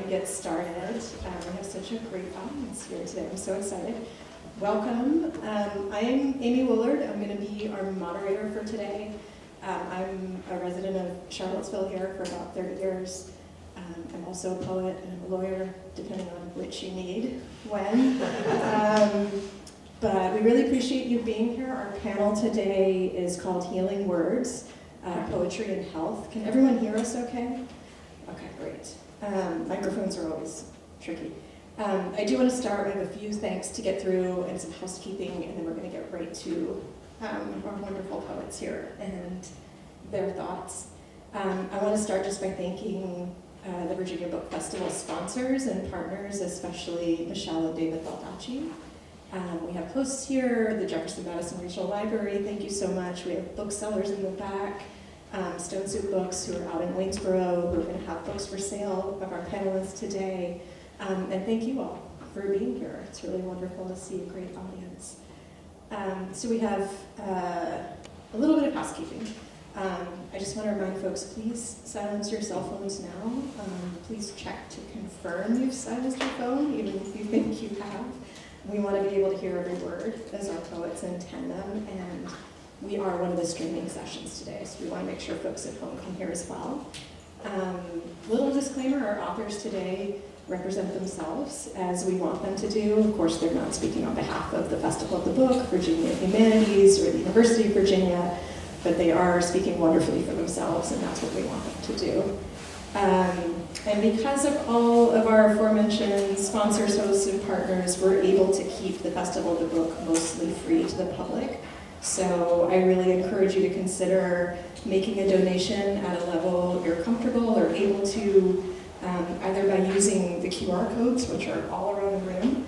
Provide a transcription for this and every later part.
get started. We have such a great audience here today. I'm so excited. Welcome. I'm Amy Woolard. I'm going to be our moderator for today. I'm a resident of Charlottesville here for about 30 years. I'm also a poet and I'm a lawyer, depending on which you need, when. But we really appreciate you being here. Our panel today is called Healing Words, Poetry and Health. Can everyone hear us okay? Okay, great. Microphones are always tricky. I do want to start with a few thanks to get through and some housekeeping, and then we're going to get right to our wonderful poets here and their thoughts. I want to start just by thanking the Virginia Book Festival sponsors and partners, especially Michelle and David Baldacci. We have hosts here, the Jefferson Madison Regional Library, thank you so much. We have booksellers in the back, Stone Soup Books, who are out in Waynesboro, who are going to have books for sale of our panelists today. And thank you all for being here. It's really wonderful to see a great audience. So we have a little bit of housekeeping. I just want to remind folks, please silence your cell phones now. Please check to confirm you've silenced your phone, even if you think you have. We want to be able to hear every word as our poets intend them, and we are one of the streaming sessions today, so we want to make sure folks at home can hear as well. Little disclaimer, our authors today represent themselves as we want them to do. Of course, they're not speaking on behalf of the Festival of the Book, Virginia Humanities, or the University of Virginia, but they are speaking wonderfully for themselves, and that's what we want them to do. And because of all of our aforementioned sponsors, hosts, and partners, we're able to keep the Festival of the Book mostly free to the public. So I really encourage you to consider making a donation at a level you're comfortable or able to, either by using the QR codes, which are all around the room,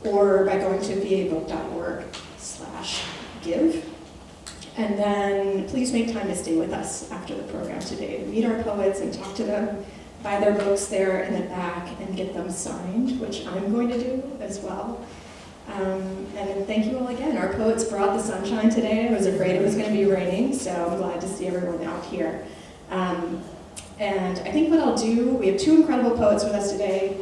or by going to vabook.org/give. And then please make time to stay with us after the program today to meet our poets and talk to them, buy their books there in the back, and get them signed, which I'm going to do as well. And thank you all again. Our poets brought the sunshine today. I was afraid it was going to be raining, so I'm glad to see everyone out here. And I think what I'll do, we have two incredible poets with us today.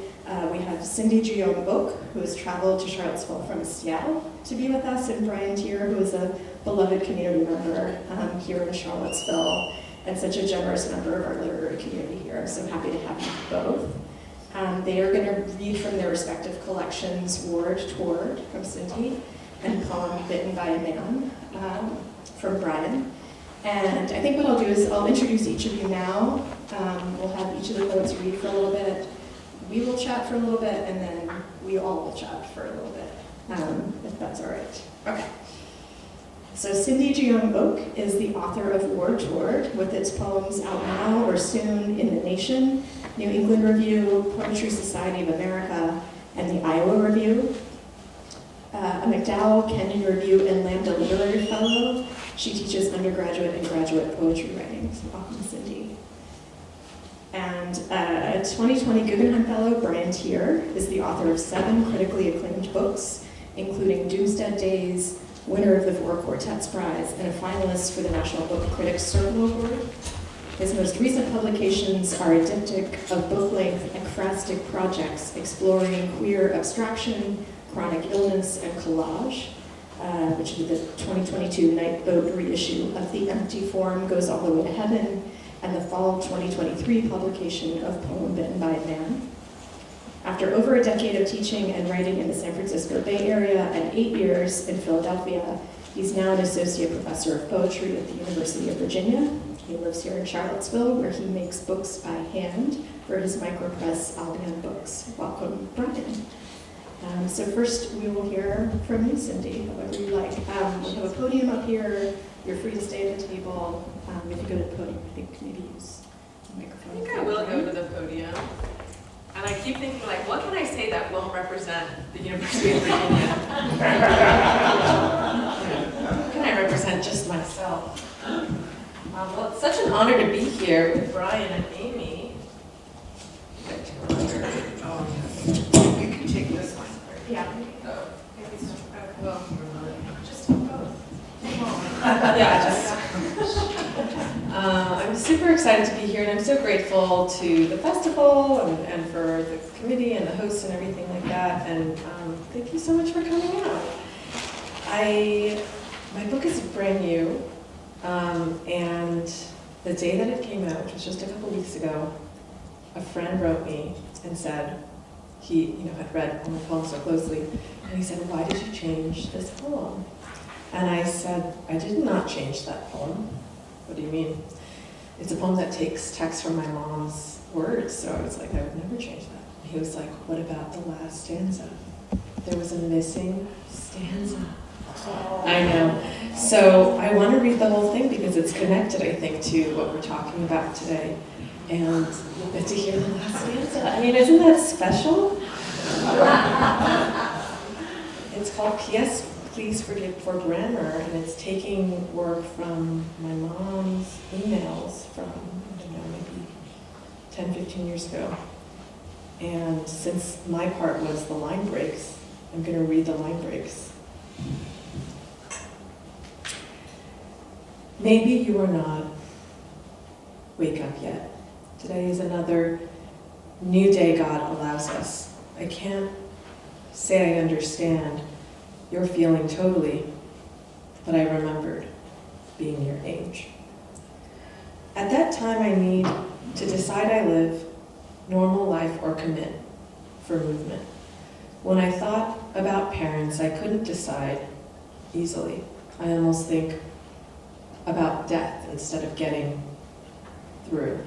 We have Juyoung, who has traveled to Charlottesville from Seattle to be with us, and Brian Teare, who is a beloved community member here in Charlottesville, and such a generous member of our literary community here. I'm so happy to have you both. They are going to read from their respective collections, Word Toward from Cindy, and Poem Bitten by a Man from Brian. And I think what I'll do is I'll introduce each of you now. We'll have each of the poets read for a little bit. We will chat for a little bit, and then we all will chat for a little bit, if that's all right. Okay. So Juyoung is the author of Word Toward, with its poems out now or soon in The Nation, New England Review, Poetry Society of America, and the Iowa Review. A MacDowell, Kenyon Review, and Lambda Literary Fellow. She teaches undergraduate and graduate poetry writing. So welcome, Cindy. And a 2020 Guggenheim Fellow Brian Teare is the author of 7 critically acclaimed books, including Doomsday Days, winner of the Four Quartets Prize, and a finalist for the National Book Critics Circle Award. His most recent publications are a diptych of book-length ekphrasis projects exploring queer abstraction, chronic illness, and collage, which is the 2022 Night Boat reissue of The Empty Form Goes All the Way to Heaven, and the fall 2023 publication of Poem Bitten by a Man. After over a decade of teaching and writing in the San Francisco Bay Area and 8 years in Philadelphia, he's now an associate professor of poetry at the University of Virginia. He lives here in Charlottesville, where he makes books by hand for his micropress Albion Books. Welcome, Brian. So first we will hear from you, Cindy, however you like. We have a podium up here. You're free to stay at the table. If you go to the podium, I think maybe use the microphone. I think I will go to the podium. And I keep thinking, like, what can I say that won't represent the University of Virginia? How can I represent just myself? Well, it's such an honor to be here with Brian and Amy. Oh, you can take this one. Yeah. Oh. Maybe so. Well, just both. Yeah, just. I'm super super excited to be here, and I'm so grateful to the festival and for the committee and the hosts and everything like that. And thank you so much for coming out. My book is brand new, and the day that it came out, which was just a couple weeks ago, a friend wrote me and said he had read all my poems so closely, and he said, "Why did you change this poem?" And I said, "I did not change that poem." "What do you mean?" "It's a poem that takes text from my mom's words." So I was like, "I would never change that." And he was like, "What about the last stanza?" There was a missing stanza. I know. So I want to read the whole thing because it's connected, I think, to what we're talking about today. And you'll get to hear the last stanza. I mean, isn't that special? It's called P.S. Please Forgive for Grammar, and it's taking work from my mom's emails from, I don't know, maybe 10, 15 years ago. And since my part was the line breaks, I'm going to read the line breaks. Maybe you are not. Wake up yet. Today is another new day God allows us. I can't say I understand your feeling totally, but I remembered being your age. At that time I need to decide I live normal life or commit for movement. When I thought about parents, I couldn't decide easily. I almost think about death instead of getting through.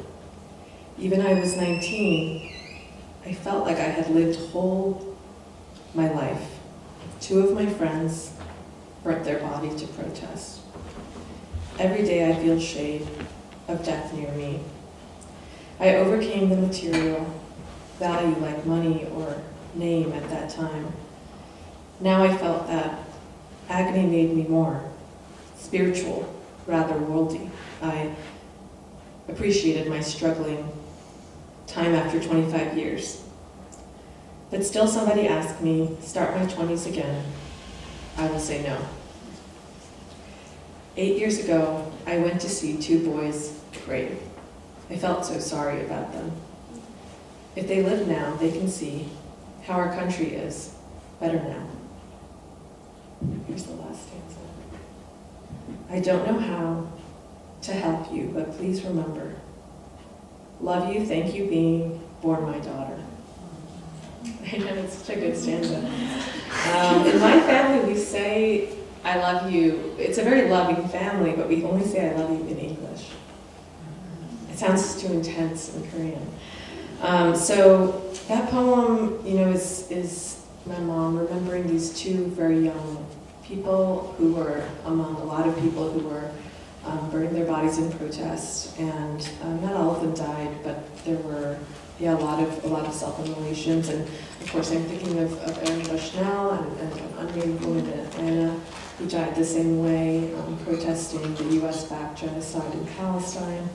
Even I was 19, I felt like I had lived whole my life. 2 of my friends burnt their body to protest. Every day I feel shade of death near me. I overcame the material value like money or name at that time. Now I felt that agony made me more spiritual, rather worldly. I appreciated my struggling time after 25 years. But still somebody asked me, start my 20s again, I will say no. 8 years ago, I went to see 2 boys' grave. I felt so sorry about them. If they live now, they can see how our country is better now. Here's the last stanza. I don't know how to help you, but please remember. Love you, thank you being born my daughter. I know, it's such a good stanza. In my family, we say, I love you. It's a very loving family, but we only say I love you in English. It sounds too intense in Korean. So that poem, is my mom remembering these 2 very young people who were among a lot of people who were burning their bodies in protest, and not all of them died, but there were a lot of self-immolations, and of course I'm thinking of Erin Bushnell and an unnamed woman in Atlanta who died the same way, protesting the U.S.-backed genocide in Palestine.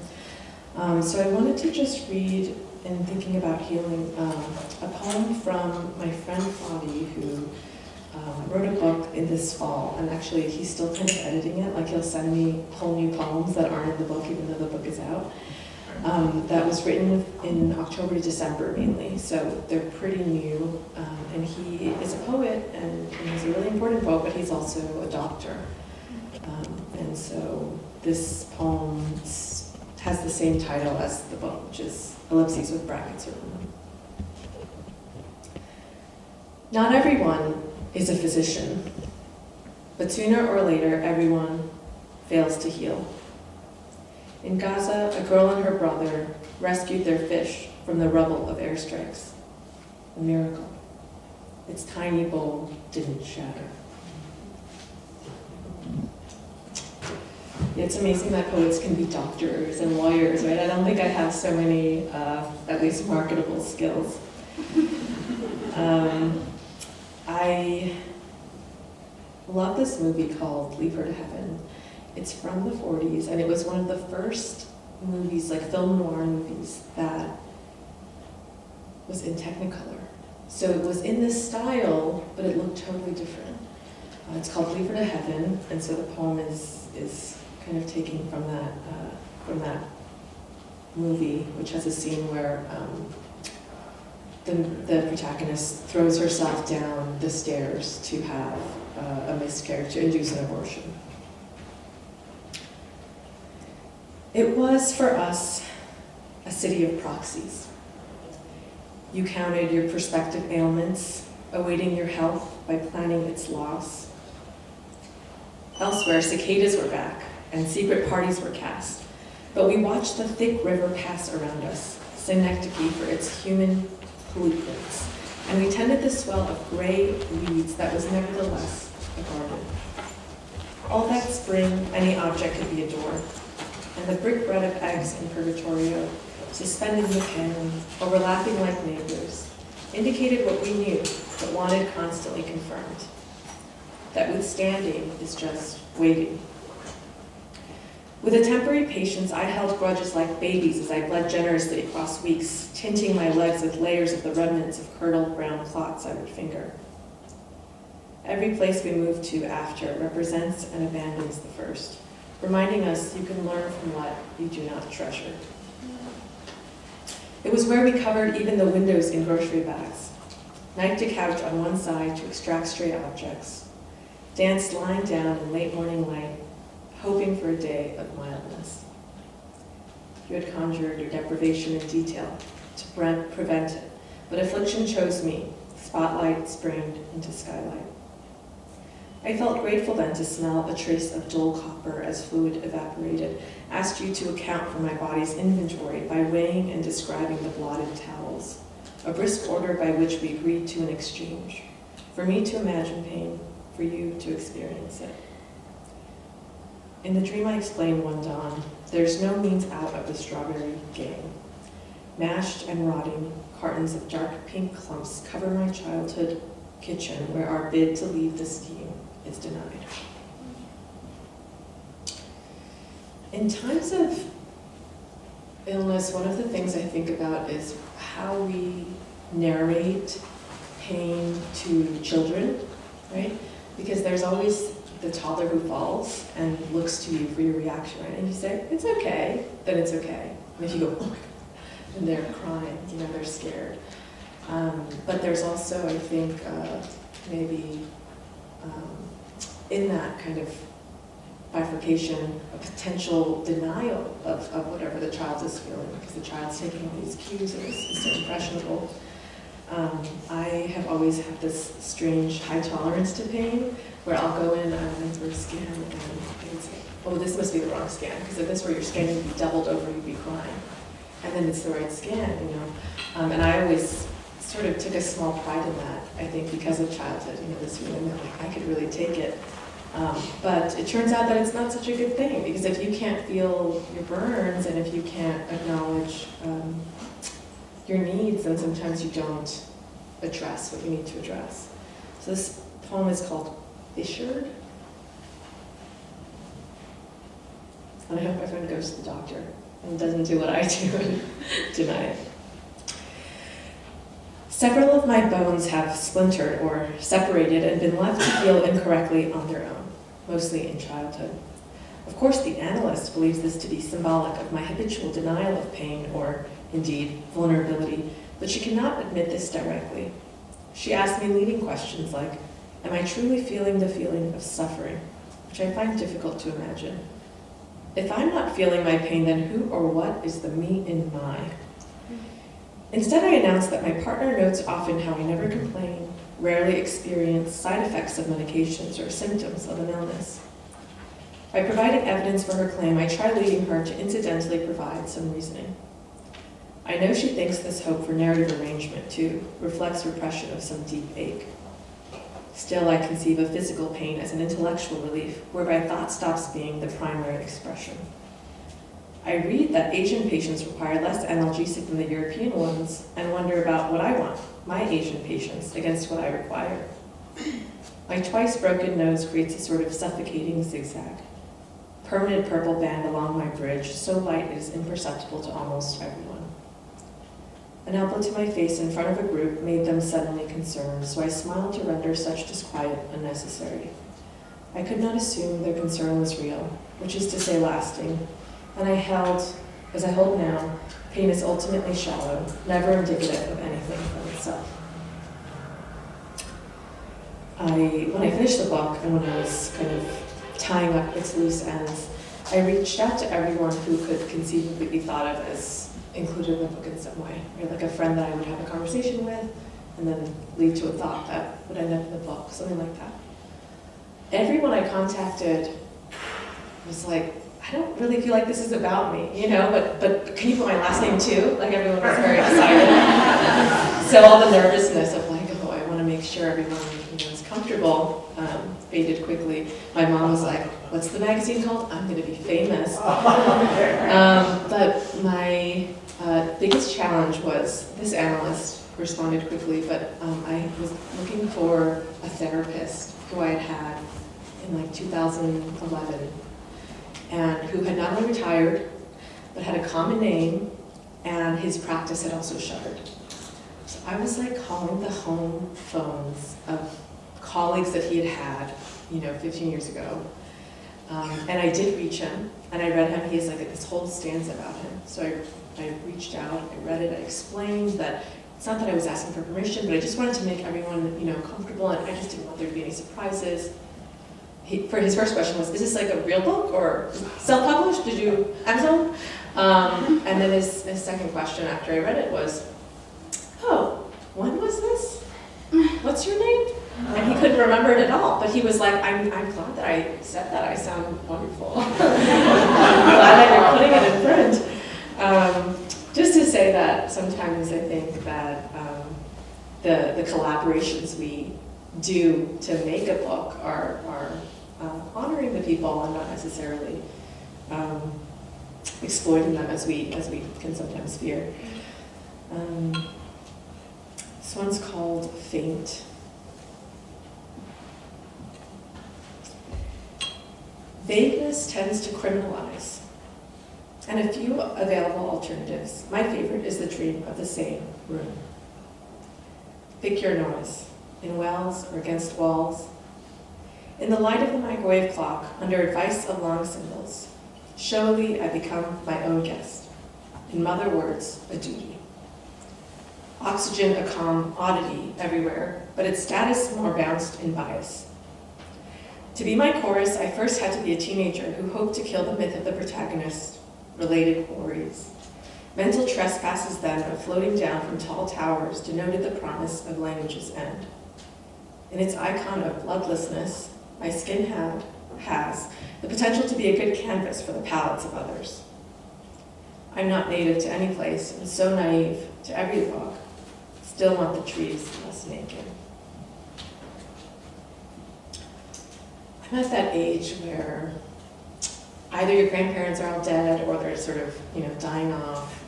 So I wanted to just read, in thinking about healing, a poem from my friend Fadi, who wrote a book in this fall, and actually he's still kind of editing it, like he'll send me whole new poems that aren't in the book even though the book is out. That was written in October to December mainly, so they're pretty new, and he is a poet, and he's a really important poet, but he's also a doctor. And so this poem has the same title as the book, which is ellipses with brackets around them. Not everyone is a physician, but sooner or later everyone fails to heal. In Gaza, a girl and her brother rescued their fish from the rubble of airstrikes. A miracle. Its tiny bowl didn't shatter. It's amazing that poets can be doctors and lawyers, right? I don't think I have so many, at least marketable skills. I love this movie called Leave Her to Heaven. It's from the 40s, and it was one of the first movies, like film noir movies, that was in Technicolor. So it was in this style, but it looked totally different. It's called Leave Her to Heaven, and so the poem is kind of taken from that movie, which has a scene where the protagonist throws herself down the stairs to have a miscarriage, to induce an abortion. It was, for us, a city of proxies. You counted your prospective ailments, awaiting your health by planning its loss. Elsewhere, cicadas were back, and secret parties were cast, but we watched the thick river pass around us, synecdoche for its human pollutants, and we tended the swell of gray weeds that was nevertheless a garden. All that spring, any object could be a door, and the brick bread of eggs in Purgatorio, suspended in the pan, overlapping like neighbors, indicated what we knew, but wanted constantly confirmed. That withstanding is just waiting. With a temporary patience, I held grudges like babies as I bled generously across weeks, tinting my legs with layers of the remnants of curdled brown clots I would finger. Every place we move to after represents and abandons the first, reminding us you can learn from what you do not treasure. It was where we covered even the windows in grocery bags, knifed a couch on one side to extract stray objects, danced lying down in late morning light, hoping for a day of mildness. You had conjured your deprivation in detail to prevent it, but affliction chose me, spotlight sprained into skylight. I felt grateful then to smell a trace of dull copper as fluid evaporated, asked you to account for my body's inventory by weighing and describing the blotted towels, a brisk order by which we agreed to an exchange, for me to imagine pain, for you to experience it. In the dream I explained one dawn, there's no means out of the strawberry game. Mashed and rotting, cartons of dark pink clumps cover my childhood kitchen where our bid to leave the scheme is denied. In times of illness, one of the things I think about is how we narrate pain to children, right? Because there's always the toddler who falls and looks to you for your reaction, right? And you say, it's okay, then it's okay. And if you go, oh my God, and they're crying, they're scared. But there's also, I think, maybe in that kind of bifurcation, a potential denial of whatever the child is feeling, because the child's taking all these cues and is so impressionable. I have always had this strange high tolerance to pain, where I'll go in for a scan and I can say, oh, this must be the wrong scan, because if this were your scan, you'd be doubled over, you'd be crying. And then it's the right scan, And I always sort of took a small pride in that, I think, because of childhood, this feeling that like, I could really take it. But it turns out that it's not such a good thing, because if you can't feel your burns and if you can't acknowledge your needs, then sometimes you don't address what you need to address. So this poem is called Fissured. And I hope my friend goes to the doctor and doesn't do what I do and deny it. Several of my bones have splintered or separated and been left to feel incorrectly on their own, mostly in childhood. Of course, the analyst believes this to be symbolic of my habitual denial of pain or, indeed, vulnerability, but she cannot admit this directly. She asks me leading questions like, am I truly feeling the feeling of suffering, which I find difficult to imagine. If I'm not feeling my pain, then who or what is the me in my? Instead, I announce that my partner notes often how I never complain, rarely experience side effects of medications or symptoms of an illness. By providing evidence for her claim, I try leading her to incidentally provide some reasoning. I know she thinks this hope for narrative arrangement, too, reflects repression of some deep ache. Still, I conceive of physical pain as an intellectual relief, whereby thought stops being the primary expression. I read that Asian patients require less analgesic than the European ones, and wonder about what I want, my Asian patients, against what I require. My twice broken nose creates a sort of suffocating zigzag. Permanent purple band along my bridge, so light it is imperceptible to almost everyone. An elbow to my face in front of a group made them suddenly concerned, so I smiled to render such disquiet unnecessary. I could not assume their concern was real, which is to say lasting, and I held As I hold now, pain is ultimately shallow, never indicative of anything from itself. When I finished the book and when I was kind of tying up its loose ends, I reached out to everyone who could conceivably be thought of as included in the book in some way, right? Like a friend that I would have a conversation with and then lead to a thought that would end up in the book, something like that. Everyone I contacted was like, I don't really feel like this is about me, you know, but can you put my last name too? Like everyone was very excited. So all the nervousness of like, oh, I want to make sure everyone is comfortable faded quickly. My mom was like, what's the magazine called? I'm going to be famous. But my biggest challenge was this analyst responded quickly, but I was looking for a therapist who I had had in like 2011 and who had not only retired, but had a common name, and his practice had also shuttered. So I was like calling the home phones of colleagues that he had, 15 years ago. And I did reach him, and I read him. He has like this whole stance about him. So I reached out, I read it, I explained that it's not that I was asking for permission, but I just wanted to make everyone, comfortable, and I just didn't want there to be any surprises. For his first question was, is this like a real book or self-published? Did you Amazon? And then his second question after I read it was, oh, when was this? What's your name? And he couldn't remember it at all, but he was like, I'm glad that I said that. I sound wonderful. I'm glad that you're putting it in print. Just to say that sometimes I think that the collaborations we do to make a book are honoring the people and not necessarily exploiting them as we can sometimes fear. This one's called Faint. Vagueness tends to criminalize, and a few available alternatives. My favorite is the dream of the same room. Pick your noise, in wells or against walls. In the light of the microwave clock, under advice of long symbols, showily I become my own guest. In mother words, a duty. Oxygen a calm oddity everywhere, but its status more bounced in bias. To be my chorus, I first had to be a teenager who hoped to kill the myth of the protagonist, related quarries. Mental trespasses then of floating down from tall towers denoted the promise of language's end. In its icon of bloodlessness, my skin has the potential to be a good canvas for the palates of others. I'm not native to any place and so naive to every book, still want the trees less naked. I'm at that age where either your grandparents are all dead or they're sort of, dying off.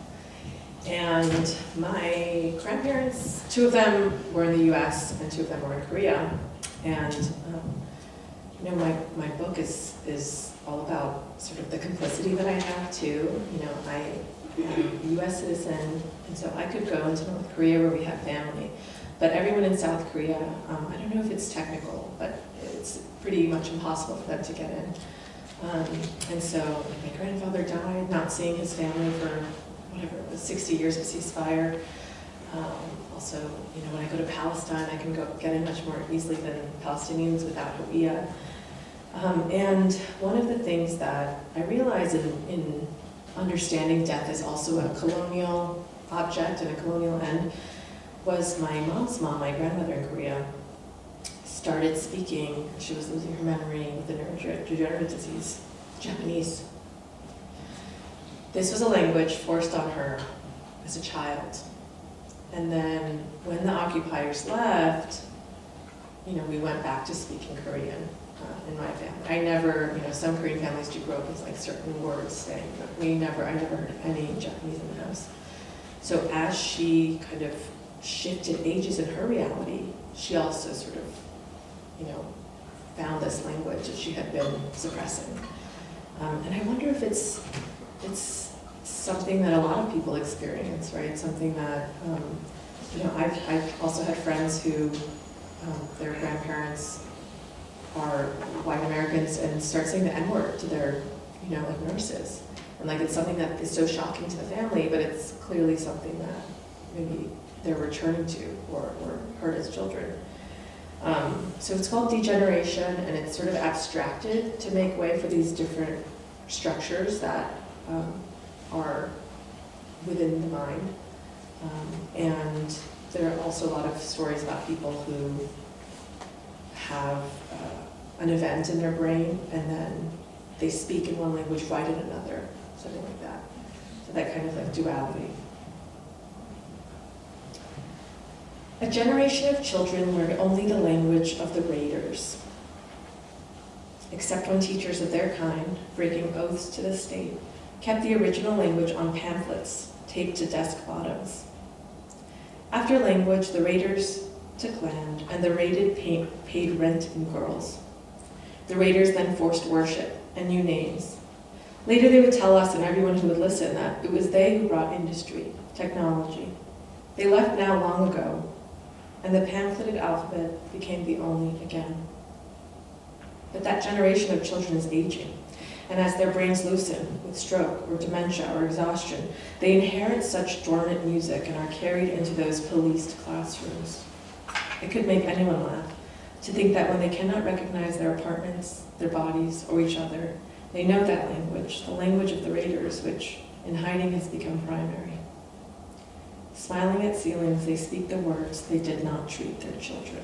And my grandparents, 2 of them were in the US and 2 of them were in Korea. And, my book is all about sort of the complicity that I have too. I am a US citizen, and so I could go into North Korea where we have family. But everyone in South Korea, I don't know if it's technical, but it's pretty much impossible for them to get in. And so my grandfather died, not seeing his family for whatever it was, 60 years of ceasefire. Also, when I go to Palestine, I can get in much more easily than Palestinians without Hawiyah. And one of the things that I realize in understanding death as also a colonial object and a colonial end was my mom's mom, my grandmother in Korea, started speaking. She was losing her memory with a neurodegenerative disease, Japanese. This was a language forced on her as a child. And then when the occupiers left, we went back to speaking Korean in my family. I never, some Korean families do grow up with like certain words staying, but I never heard any Japanese in the house. So as she kind of shifted ages in her reality, she also sort of, found this language that she had been suppressing. And I wonder if it's something that a lot of people experience, right? Something that, I've also had friends who, their grandparents are white Americans and start saying the N-word to their, like nurses. And like it's something that is so shocking to the family, but it's clearly something that maybe they're returning to or heard as children. So it's called degeneration, and it's sort of abstracted to make way for these different structures that are within the mind. And there are also a lot of stories about people who have an event in their brain and then they speak in one language, write in another, something like that. So that kind of like duality. A generation of children learned only the language of the raiders, except when teachers of their kind, breaking oaths to the state, kept the original language on pamphlets taped to desk bottoms. After language, the raiders took land, and the raided paid rent in girls. The raiders then forced worship and new names. Later they would tell us and everyone who would listen that it was they who brought industry, technology. They left now long ago, and the pamphleted alphabet became the only again. But that generation of children is aging, and as their brains loosen with stroke or dementia or exhaustion, they inherit such dormant music and are carried into those policed classrooms. It could make anyone laugh to think that when they cannot recognize their apartments, their bodies, or each other, they know that language, the language of the raiders, which in hiding has become primary. Smiling at ceilings, they speak the words they did not treat their children.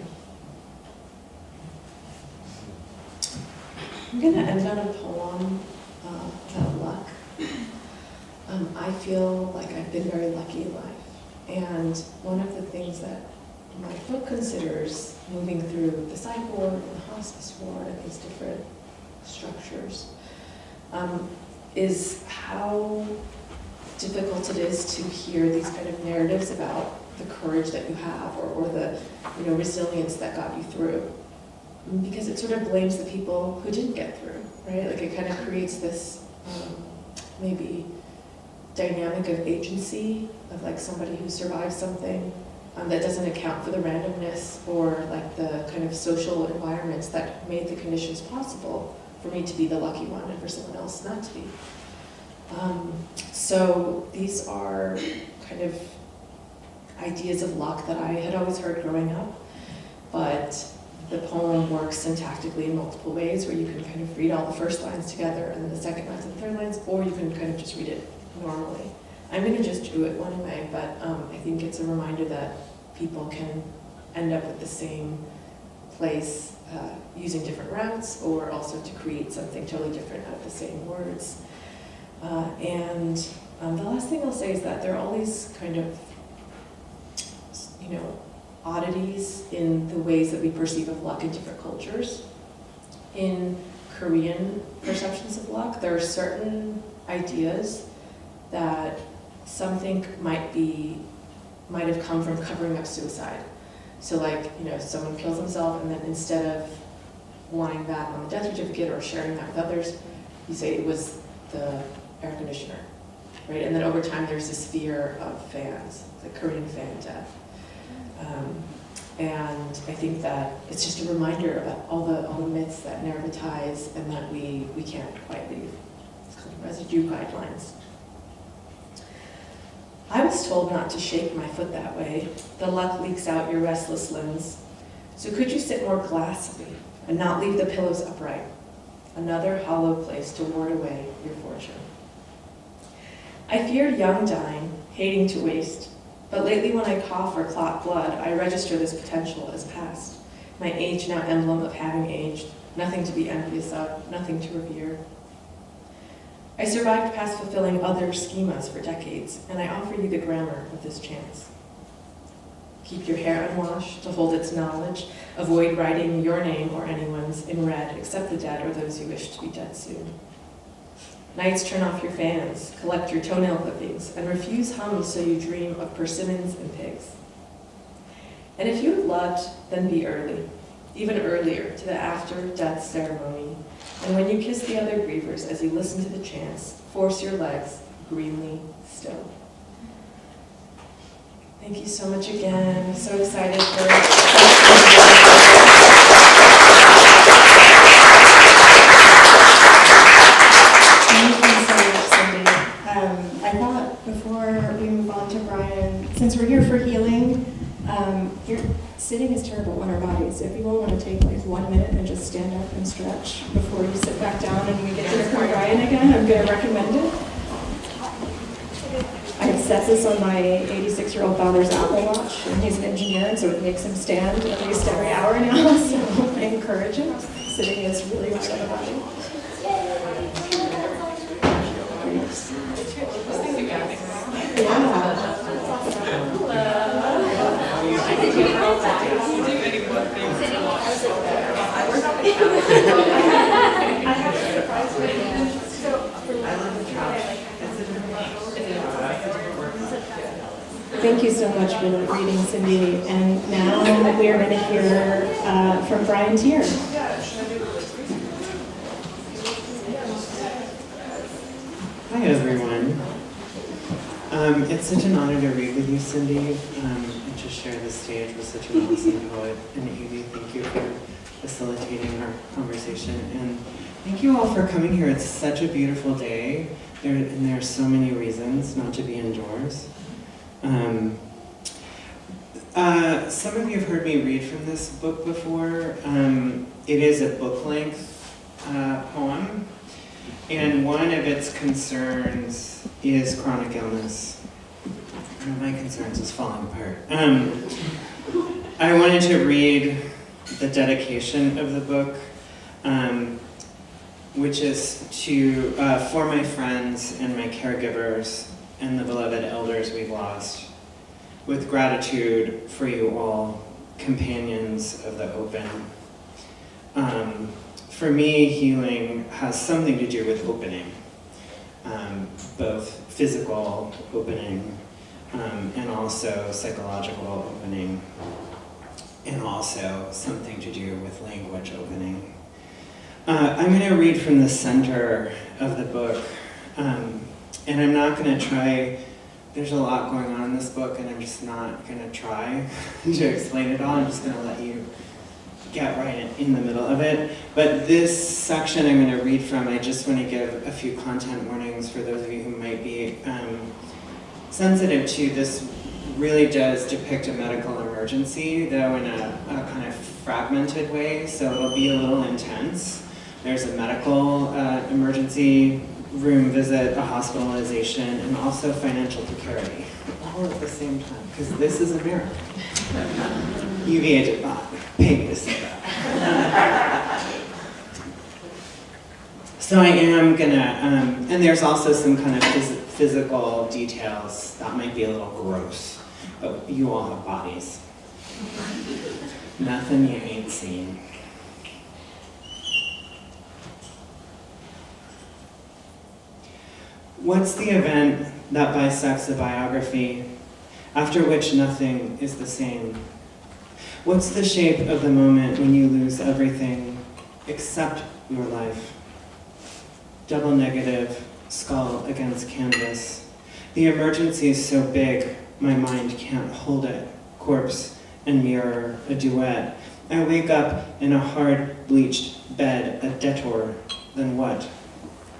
I'm going to end on a poem about luck. I feel like I've been very lucky in life. And one of the things that my book considers moving through the psych ward and the hospice ward and these different structures is how difficult it is to hear these kind of narratives about the courage that you have or the resilience that got you through. Because it sort of blames the people who didn't get through, right? Like it kind of creates this maybe dynamic of agency of like somebody who survived something that doesn't account for the randomness or like the kind of social environments that made the conditions possible for me to be the lucky one and for someone else not to be. So these are kind of ideas of luck that I had always heard growing up, but the poem works syntactically in multiple ways where you can kind of read all the first lines together and then the second lines and third lines, or you can kind of just read it normally. I'm going to just do it one way, but I think it's a reminder that people can end up at the same place using different routes, or also to create something totally different out of the same words. And the last thing I'll say is that there are all these kind of, oddities in the ways that we perceive of luck in different cultures. In Korean perceptions of luck, there are certain ideas that some think might have come from covering up suicide. So like, someone kills himself and then instead of wanting that on the death certificate or sharing that with others, you say it was the air conditioner, right? And then over time there's this fear of fans, like Korean fan death. And I think that it's just a reminder about all the myths that narratize and that we can't quite leave. It's called residue guidelines. I was told not to shake my foot that way. The luck leaks out your restless limbs. So could you sit more glassily and not leave the pillows upright? Another hollow place to ward away your fortune. I feared young dying, hating to waste. But lately when I cough or clot blood, I register this potential as past. My age now emblem of having aged, nothing to be envious of, nothing to revere. I survived past fulfilling other schemas for decades, and I offer you the grammar of this chance. Keep your hair unwashed to hold its knowledge. Avoid writing your name or anyone's in red, except the dead or those you wish to be dead soon. Nights turn off your fans, collect your toenail clippings, and refuse hums so you dream of persimmons and pigs. And if you have loved, then be early, even earlier, to the after-death ceremony. And when you kiss the other grievers as you listen to the chants, force your legs greenly still. Thank you so much again. I'm so excited for Thank you so much, Cindy. Since we're here for healing, sitting is terrible on our bodies. If you all want to take like 1 minute and just stand up and stretch before you sit back down and we get to hear from Brian again, I'm going to recommend it. I set this on my 86-year-old father's Apple Watch, and he's an engineer, and so it makes him stand at least every hour now, so I encourage it. Sitting is really hard on the body. Thank you so much for the reading, Cindy. And now we are going to hear from Brian Teare. Hi, everyone. It's such an honor to read with you, Cindy, and to share the stage with such an awesome poet. And Evie, thank you for facilitating our conversation. And thank you all for coming here. It's such a beautiful day, and there are so many reasons not to be indoors. Some of you have heard me read from this book before. It is a book-length poem, and one of its concerns is chronic illness. One of my concerns is falling apart. I wanted to read the dedication of the book, which is to for my friends and my caregivers and the beloved elders we've lost, with gratitude for you all, companions of the open. For me, healing has something to do with opening, both physical opening and also psychological opening, and also something to do with language opening. I'm going to read from the center of the book, and I'm not going to try. There's a lot going on in this book, and I'm just not going to try to explain it all. I'm just going to let you get right in the middle of it. But this section I'm going to read from, I just want to give a few content warnings for those of you who might be sensitive to. This really does depict a medical emergency, though in a kind of fragmented way, so it'll be a little intense. There's a medical emergency, room visit, a hospitalization, and also financial precarity, all at the same time, because this is America. UVA did not pay me to say that. So I am gonna, and there's also some kind of physical details that might be a little gross, but you all have bodies. Nothing you ain't seen. What's the event that bisects a biography, after which nothing is the same? What's the shape of the moment when you lose everything except your life? Double negative, skull against canvas. The emergency is so big, my mind can't hold it. Corpse and mirror, a duet. I wake up in a hard, bleached bed, a detour. Then what?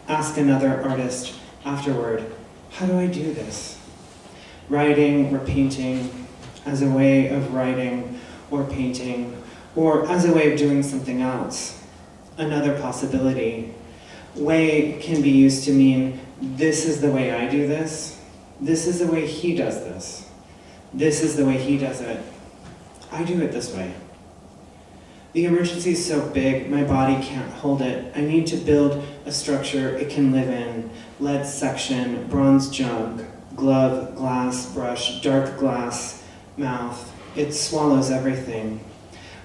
Ask another artist afterward, how do I do this? Writing or painting as a way of writing or painting, or as a way of doing something else. Another possibility. Way can be used to mean, this is the way I do this. This is the way he does this. This is the way he does it. I do it this way. The emergency is so big, my body can't hold it. I need to build a structure it can live in. Lead section, bronze jug, glove, glass, brush, dark glass, mouth. It swallows everything.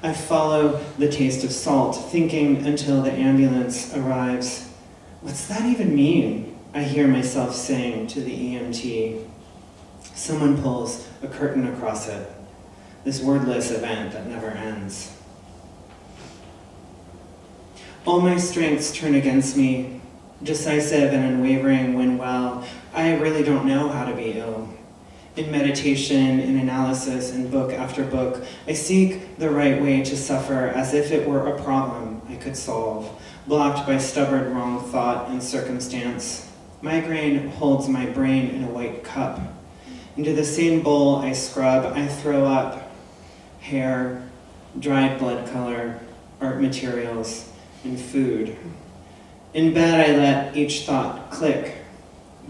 I follow the taste of salt, thinking until the ambulance arrives. What's that even mean? I hear myself saying to the EMT. Someone pulls a curtain across it. This wordless event that never ends. All my strengths turn against me, decisive and unwavering when, well, I really don't know how to be ill. In meditation, in analysis, in book after book, I seek the right way to suffer as if it were a problem I could solve, blocked by stubborn wrong thought and circumstance. Migraine holds my brain in a white cup. Into the same bowl I scrub, I throw up hair, dried blood color, art materials, and food. In bed, I let each thought click,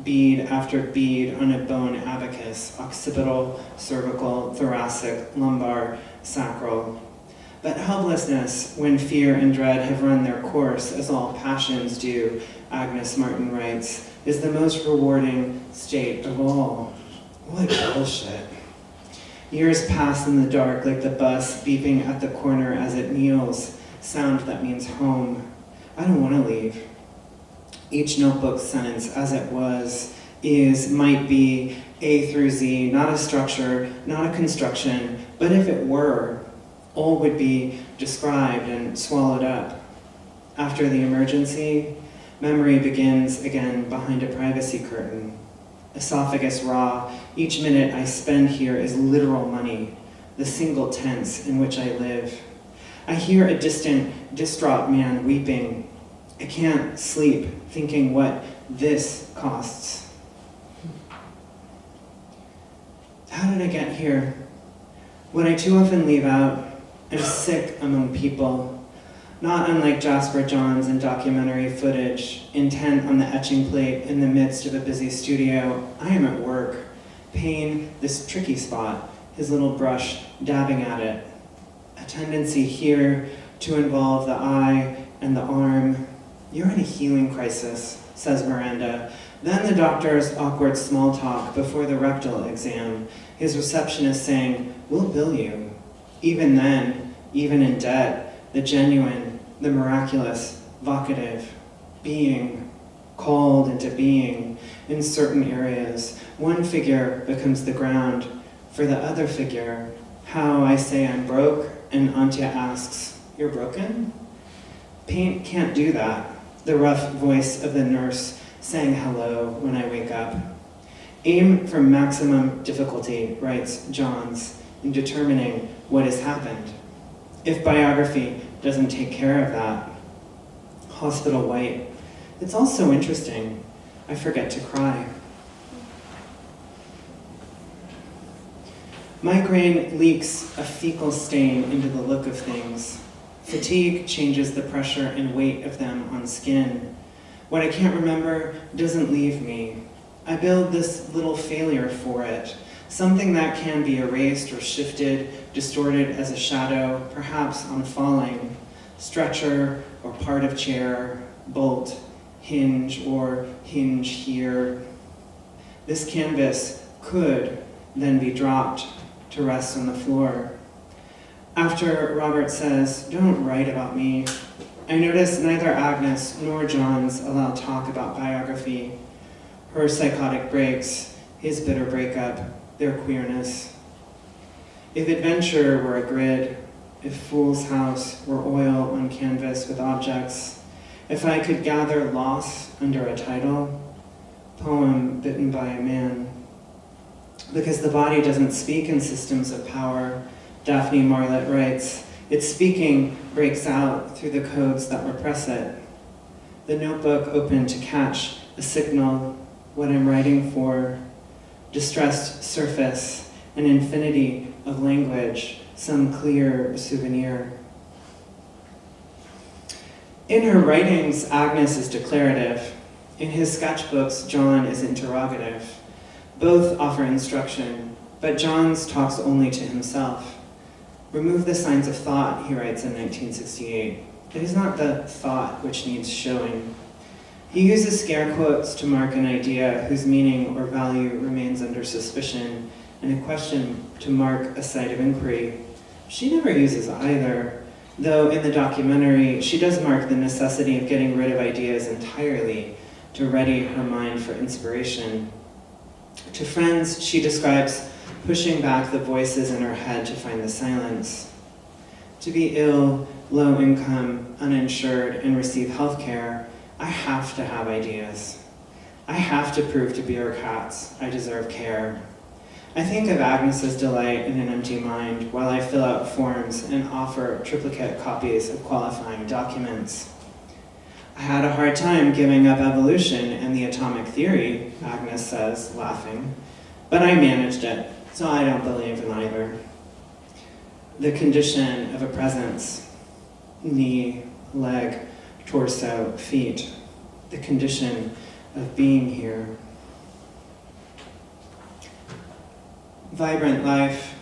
bead after bead on a bone abacus, occipital, cervical, thoracic, lumbar, sacral. But helplessness, when fear and dread have run their course, as all passions do, Agnes Martin writes, is the most rewarding state of all. What bullshit. Years pass in the dark like the bus beeping at the corner as it kneels, sound that means home. I don't want to leave. Each notebook sentence as it was, is, might be, A through Z, not a structure, not a construction, but if it were, all would be described and swallowed up. After the emergency, memory begins again behind a privacy curtain. Esophagus raw, each minute I spend here is literal money, the single tense in which I live. I hear a distant, distraught man weeping. I can't sleep thinking what this costs. How did I get here? What I too often leave out, I'm sick among people. Not unlike Jasper Johns in documentary footage, intent on the etching plate in the midst of a busy studio, I am at work. Pain, this tricky spot, his little brush dabbing at it. A tendency here to involve the eye and the arm. You're in a healing crisis, says Miranda. Then the doctor's awkward small talk before the rectal exam. His receptionist saying, we'll bill you. Even then, even in debt, the genuine, the miraculous, vocative, being, called into being in certain areas. One figure becomes the ground for the other figure. How I say I'm broke, and Antya asks, you're broken? Paint can't do that. The rough voice of the nurse saying hello when I wake up. Aim for maximum difficulty, writes Johns, in determining what has happened. If biography doesn't take care of that. Hospital white. It's also interesting. I forget to cry. Migraine leaks a fecal stain into the look of things. Fatigue changes the pressure and weight of them on skin. What I can't remember doesn't leave me. I build this little failure for it, something that can be erased or shifted, distorted as a shadow, perhaps on falling, stretcher or part of chair, bolt, hinge or hinge here. This canvas could then be dropped to rest on the floor. After Robert says, don't write about me, I notice neither Agnes nor Johns allow talk about biography, her psychotic breaks, his bitter breakup, their queerness. If adventure were a grid, if Fool's House were oil on canvas with objects, if I could gather loss under a title, Poem Bitten by a Man. Because the body doesn't speak in systems of power, Daphne Marlett writes, its speaking breaks out through the codes that repress it. The notebook opened to catch a signal, what I'm writing for, distressed surface, an infinity of language, some clear souvenir. In her writings, Agnes is declarative. In his sketchbooks, John is interrogative. Both offer instruction, but Johns talks only to himself. Remove the signs of thought, he writes in 1968. It is not the thought which needs showing. He uses scare quotes to mark an idea whose meaning or value remains under suspicion, and a question to mark a site of inquiry. She never uses either, though in the documentary, she does mark the necessity of getting rid of ideas entirely to ready her mind for inspiration. To friends, she describes pushing back the voices in her head to find the silence. To be ill, low income, uninsured, and receive health care, I have to have ideas. I have to prove to bureaucrats I deserve care. I think of Agnes's delight in an empty mind while I fill out forms and offer triplicate copies of qualifying documents. I had a hard time giving up evolution and the atomic theory, Agnes says, laughing. But I managed it, so I don't believe in either. The condition of a presence, knee, leg, torso, feet, the condition of being here. Vibrant life,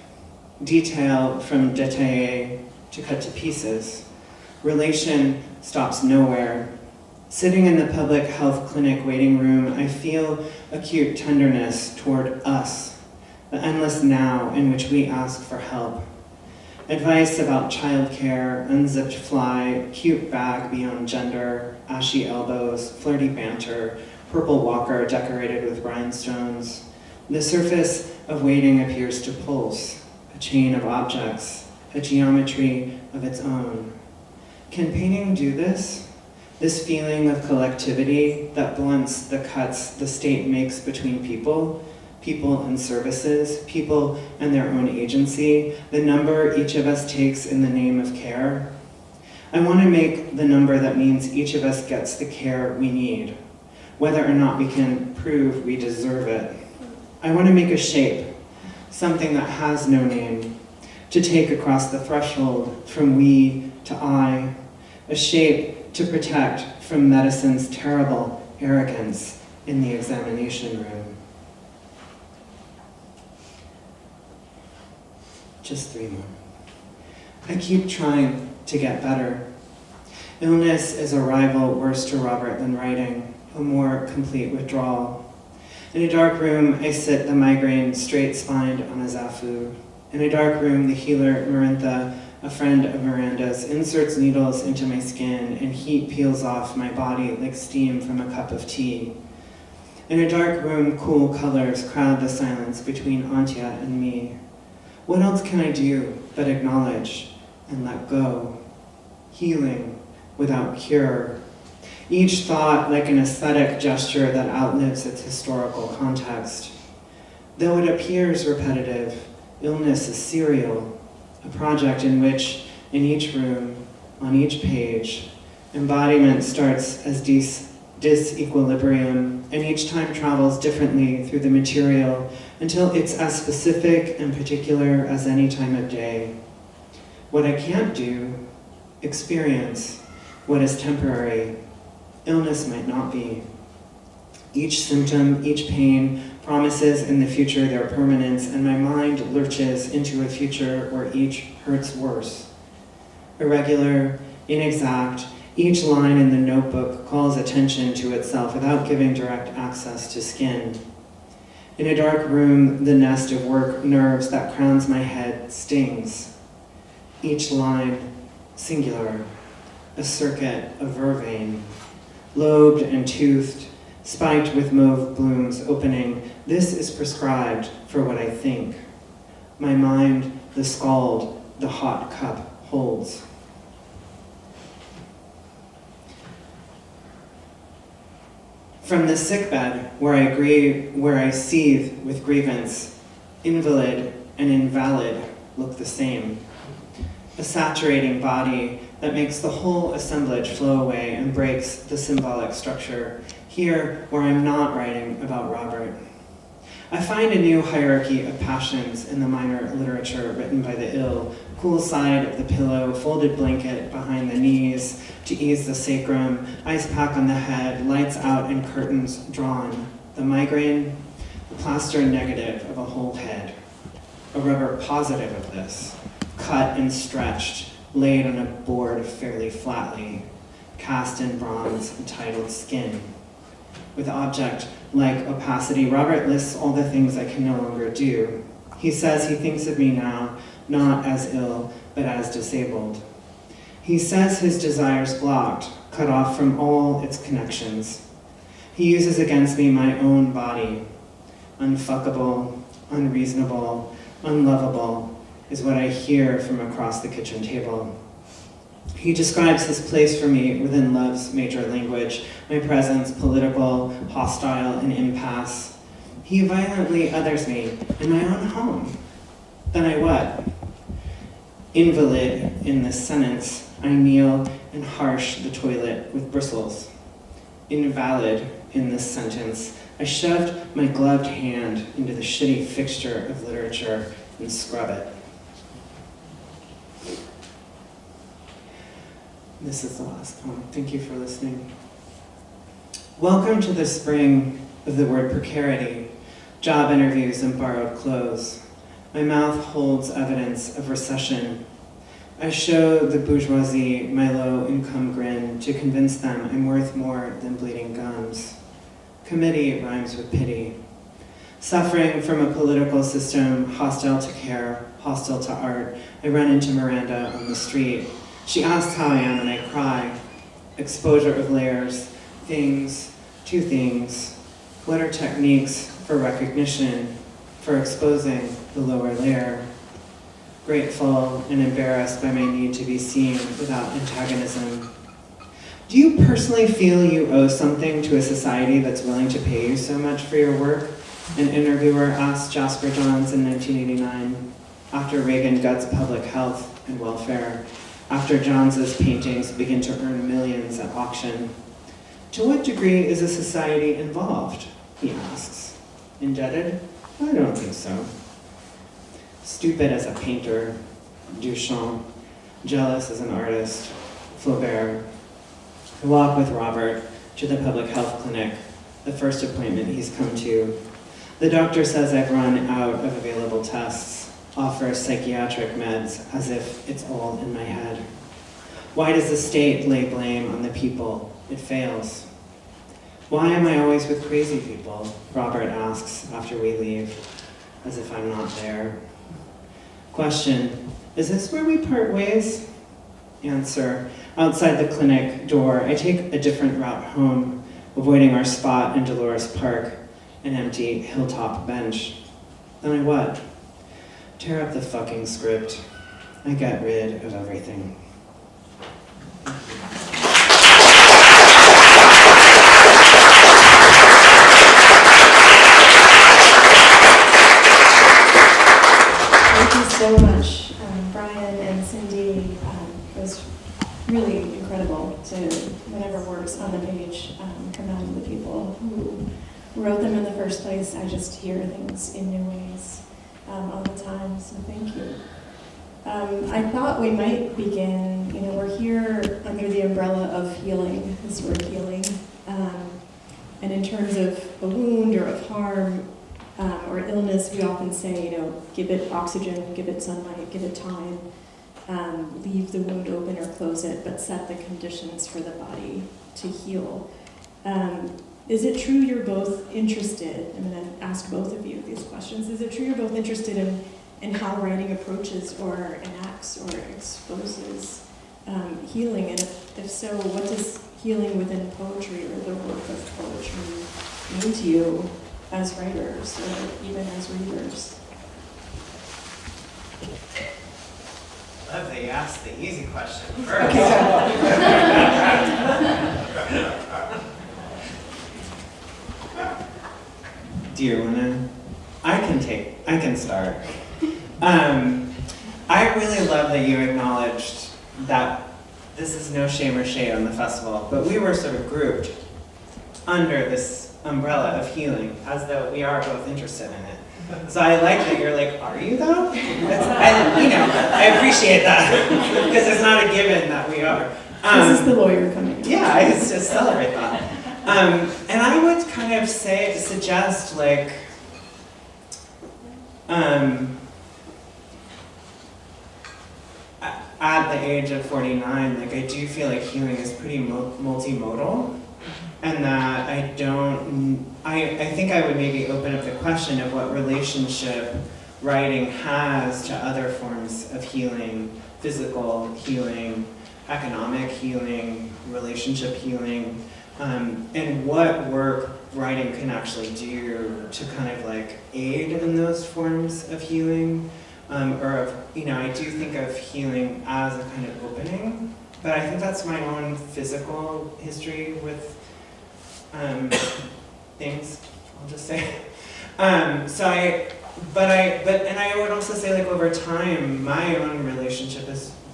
detail from détaillé to cut to pieces. Relation stops nowhere. Sitting in the public health clinic waiting room, I feel acute tenderness toward us, the endless now in which we ask for help. Advice about childcare, unzipped fly, cute bag beyond gender, ashy elbows, flirty banter, purple walker decorated with rhinestones. The surface of waiting appears to pulse, a chain of objects, a geometry of its own. Can painting do this? This feeling of collectivity that blunts the cuts the state makes between people and services, people and their own agency, the number each of us takes in the name of care. I want to make the number that means each of us gets the care we need, whether or not we can prove we deserve it. I want to make a shape, something that has no name, to take across the threshold from we to I, a shape to protect from medicine's terrible arrogance in the examination room. Just 3 more. I keep trying to get better. Illness is a rival worse to Robert than writing, a more complete withdrawal. In a dark room, I sit the migraine straight-spined on a zafu. In a dark room, the healer, Marintha, a friend of Miranda's, inserts needles into my skin and heat peels off my body like steam from a cup of tea. In a dark room, cool colors crowd the silence between Antya and me. What else can I do but acknowledge and let go? Healing without cure. Each thought like an aesthetic gesture that outlives its historical context. Though it appears repetitive, illness is serial, a project in which, in each room, on each page, embodiment starts as disequilibrium, and each time travels differently through the material until it's as specific and particular as any time of day. What I can't do, experience what is temporary. Illness might not be. Each symptom, each pain, promises in the future their permanence, and my mind lurches into a future where each hurts worse. Irregular, inexact, each line in the notebook calls attention to itself without giving direct access to skin. In a dark room, the nest of work nerves that crowns my head stings. Each line, singular, a circuit of vervain, lobed and toothed, spiked with mauve blooms opening. This is prescribed for what I think. My mind, the scald, the hot cup holds. From the sickbed, where I seethe with grievance, invalid and invalid look the same. A saturating body that makes the whole assemblage flow away and breaks the symbolic structure, here where I'm not writing about Robert. I find a new hierarchy of passions in the minor literature written by the ill, cool side of the pillow, folded blanket behind the knees to ease the sacrum, ice pack on the head, lights out and curtains drawn. The migraine, the plaster negative of a whole head, a rubber positive of this, cut and stretched, laid on a board fairly flatly, cast in bronze, entitled Skin. With object like opacity, Robert lists all the things I can no longer do. He says he thinks of me now, not as ill, but as disabled. He says his desires blocked, cut off from all its connections. He uses against me my own body. Unfuckable, unreasonable, unlovable is what I hear from across the kitchen table. He describes his place for me within love's major language, my presence political, hostile, and impasse. He violently others me in my own home. Then I what? Invalid in this sentence, I kneel and harsh the toilet with bristles. Invalid in this sentence. I shoved my gloved hand into the shitty fixture of literature and scrub it. This is the last poem. Thank you for listening. Welcome to the spring of the word precarity, job interviews and borrowed clothes. My mouth holds evidence of recession. I show the bourgeoisie my low-income grin to convince them I'm worth more than bleeding gums. Committee rhymes with pity. Suffering from a political system hostile to care, hostile to art, I run into Miranda on the street. She asks how I am and I cry. Exposure of layers, things, two things. What are techniques for recognition, for exposing the lower layer? Grateful and embarrassed by my need to be seen without antagonism. Do you personally feel you owe something to a society that's willing to pay you so much for your work? An interviewer asked Jasper Johns in 1989, after Reagan guts public health and welfare, after Johns's paintings begin to earn millions at auction. To what degree is a society involved, he asks. Indebted? I don't think so. Stupid as a painter, Duchamp. Jealous as an artist, Flaubert. I walk with Robert to the public health clinic, the first appointment he's come to. The doctor says I've run out of available tests, offers psychiatric meds as if it's all in my head. Why does the state lay blame on the people? It fails. Why am I always with crazy people? Robert asks after we leave, as if I'm not there. Question, is this where we part ways? Answer, outside the clinic door, I take a different route home, avoiding our spot in Dolores Park, an empty hilltop bench. Then I what? Tear up the fucking script. I get rid of everything. Thank you so much, Brian and Cindy. It was really incredible to, whatever words on the page, come out of the people who wrote them in the first place. I just hear things in new ways all the time, so thank you. I thought we might begin, we're here under the umbrella of healing, this word healing. And in terms of a wound or of harm or illness, we often say, give it oxygen, give it sunlight, give it time, leave the wound open or close it, but set the conditions for the body to heal. Is it true you're both interested, I'm going to ask both of you these questions, is it true you're both interested in how writing approaches or enacts or exposes healing? And if so, what does healing within poetry or the work of poetry mean to you as writers or even as readers? Love that you asked the easy question first. Do you wanna? I can start. I really love that you acknowledged that this is no shame or shade on the festival, but we were sort of grouped under this umbrella of healing, as though we are both interested in it. So I like that you're like, are you though? I appreciate that, because it's not a given that we are. This is the lawyer coming in. Yeah, I just celebrate that. And I would kind of suggest like, at the age of 49, like I do feel like healing is pretty multimodal, and that I think I would maybe open up the question of what relationship writing has to other forms of healing, physical healing, economic healing, relationship healing, and what work writing can actually do to kind of like aid in those forms of healing. I do think of healing as a kind of opening, but I think that's my own physical history with things, I'll just say. And I would also say, like, over time, my own relationship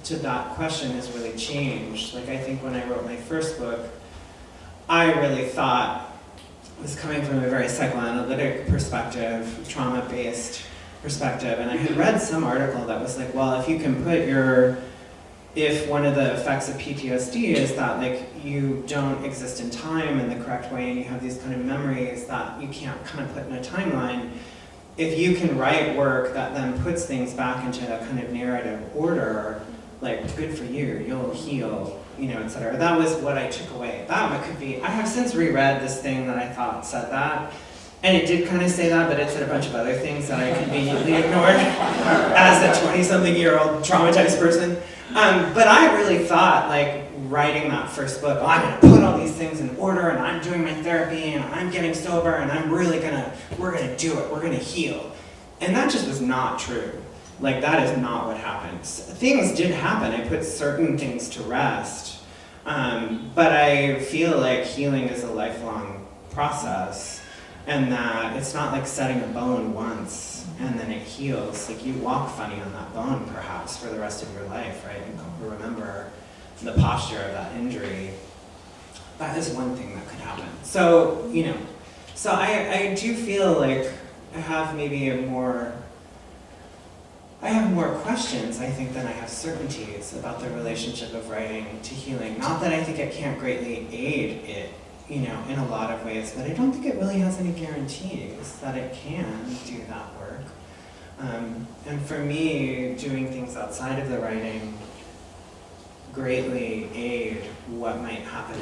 to that question has really changed. Like, I think when I wrote my first book, I really thought was coming from a very psychoanalytic perspective, trauma-based perspective, and I had read some article that was like, well, if you can put if one of the effects of PTSD is that like you don't exist in time in the correct way and you have these kind of memories that you can't kind of put in a timeline, if you can write work that then puts things back into a kind of narrative order, like good for you, you'll heal, et cetera. That was what I took away. That could be, I have since reread this thing that I thought said that, and it did kind of say that, but it said a bunch of other things that I conveniently ignored as a 20-something-year-old traumatized person. But I really thought, like, writing that first book, oh, I'm gonna put all these things in order, and I'm doing my therapy, and I'm getting sober, and we're gonna do it, we're gonna heal. And that just was not true. Like, that is not what happens. Things did happen, I put certain things to rest, but I feel like healing is a lifelong process, and that it's not like setting a bone once and then it heals. Like, you walk funny on that bone perhaps for the rest of your life, right? You remember the posture of that injury. That is one thing that could happen. So, so I do feel like I have more questions, I think, than I have certainties about the relationship of writing to healing. Not that I think it can't greatly aid it, in a lot of ways, but I don't think it really has any guarantees that it can do that work. And for me, doing things outside of the writing greatly aid what might happen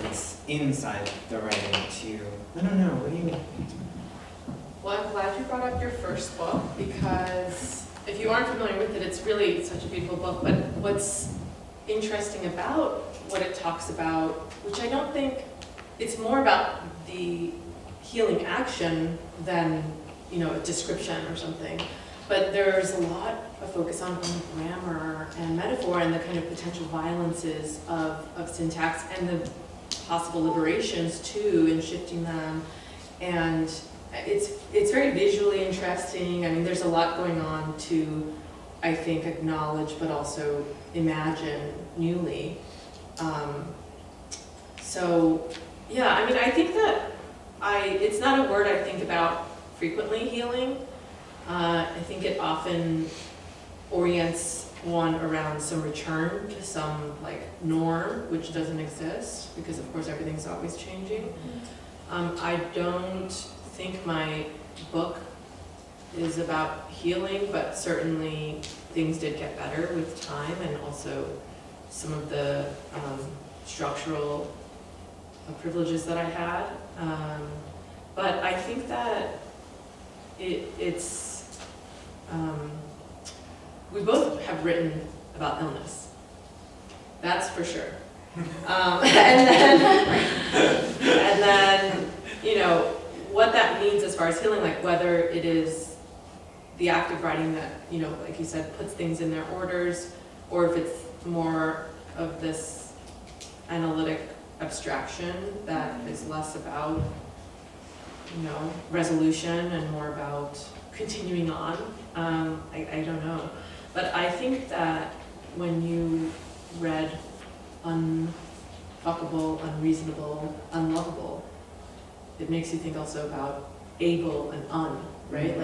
inside the writing too. I don't know, what do you? Well, I'm glad you brought up your first book, because if you aren't familiar with it, it's really such a beautiful book, but what's interesting about what it talks about, which I don't think, it's more about the healing action than, a description or something. But there's a lot of focus on grammar and metaphor and the kind of potential violences of syntax and the possible liberations too in shifting them. And it's very visually interesting. I mean, there's a lot going on to, I think, acknowledge but also imagine newly. So yeah, I mean, I think that it's not a word I think about frequently, healing. I think it often orients one around some return to some norm, which doesn't exist, because of course everything's always changing. I don't think my book is about healing, but certainly things did get better with time, and also some of the structural privileges that I had. But I think that it's we both have written about illness, that's for sure. And then what that means as far as healing, whether it is the act of writing that, like you said, puts things in their orders, or if it's more of this analytic abstraction that is less about, resolution and more about continuing on. I don't know. But I think that when you read Unfuckable, Unreasonable, Unlovable, it makes you think also about able and right?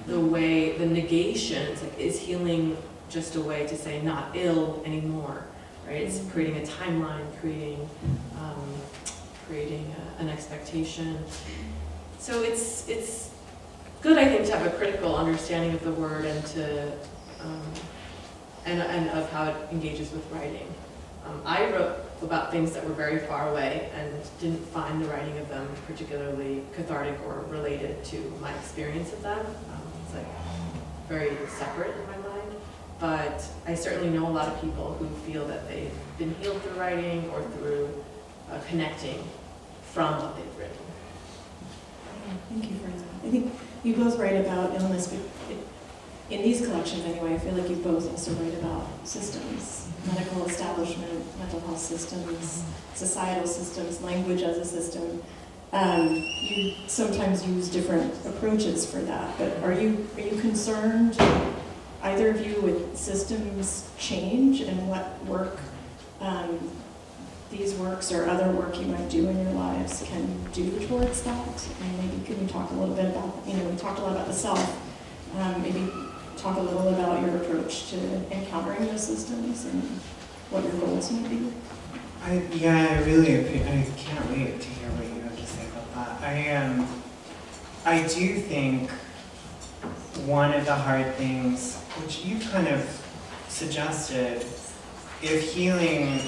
The negations, is healing just a way to say not ill anymore, right? It's creating a timeline, creating an expectation. So it's good, I think, to have a critical understanding of the word and to and of how it engages with writing. I wrote about things that were very far away and didn't find the writing of them particularly cathartic or related to my experience of them. It's very separate in my mind. But I certainly know a lot of people who feel that they've been healed through writing or through connecting from what they've written. Thank you for that. I think you both write about illness, but in these collections anyway, I feel like you both also write about systems, medical establishment, mental health systems, societal systems, language as a system. You sometimes use different approaches for that, but are you concerned, either of you, with systems change and what work these works or other work you might do in your lives can do towards that. And maybe can we talk a little bit about, we talked a lot about the self, maybe talk a little about your approach to encountering those systems and what your goals might be. I can't wait to hear what you have to say about that. I do think one of the hard things, which you've kind of suggested, if healing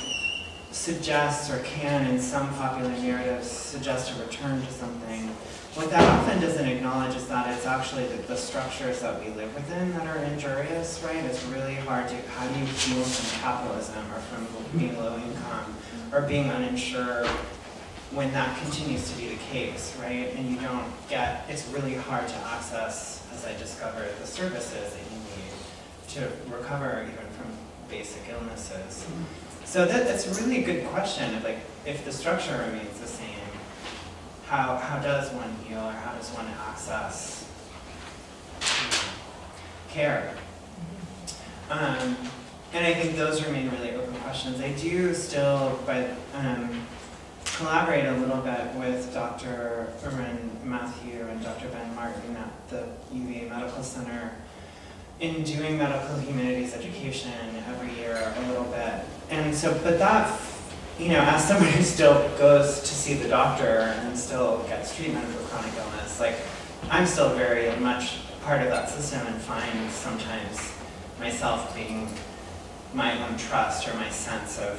suggests or can in some popular narratives suggest a return to something, what that often doesn't acknowledge is that it's actually the structures that we live within that are injurious, right? It's really hard to, how do you heal from capitalism or from being low income or being uninsured when that continues to be the case, right? And you don't get, it's really hard to access, as I discovered, the services that you need to recover even from basic illnesses. So that's a really good question of like, if the structure remains the same, how does one heal or how does one access care? And I think those remain really open questions. I do still, collaborate a little bit with Dr. Irwin Matthew and Dr. Ben Martin at the UVA Medical Center in doing medical humanities education every year a little bit. And so, but that, as somebody who still goes to see the doctor and still gets treatment for chronic illness, like, I'm still very much part of that system and find sometimes myself being my own trust or my sense of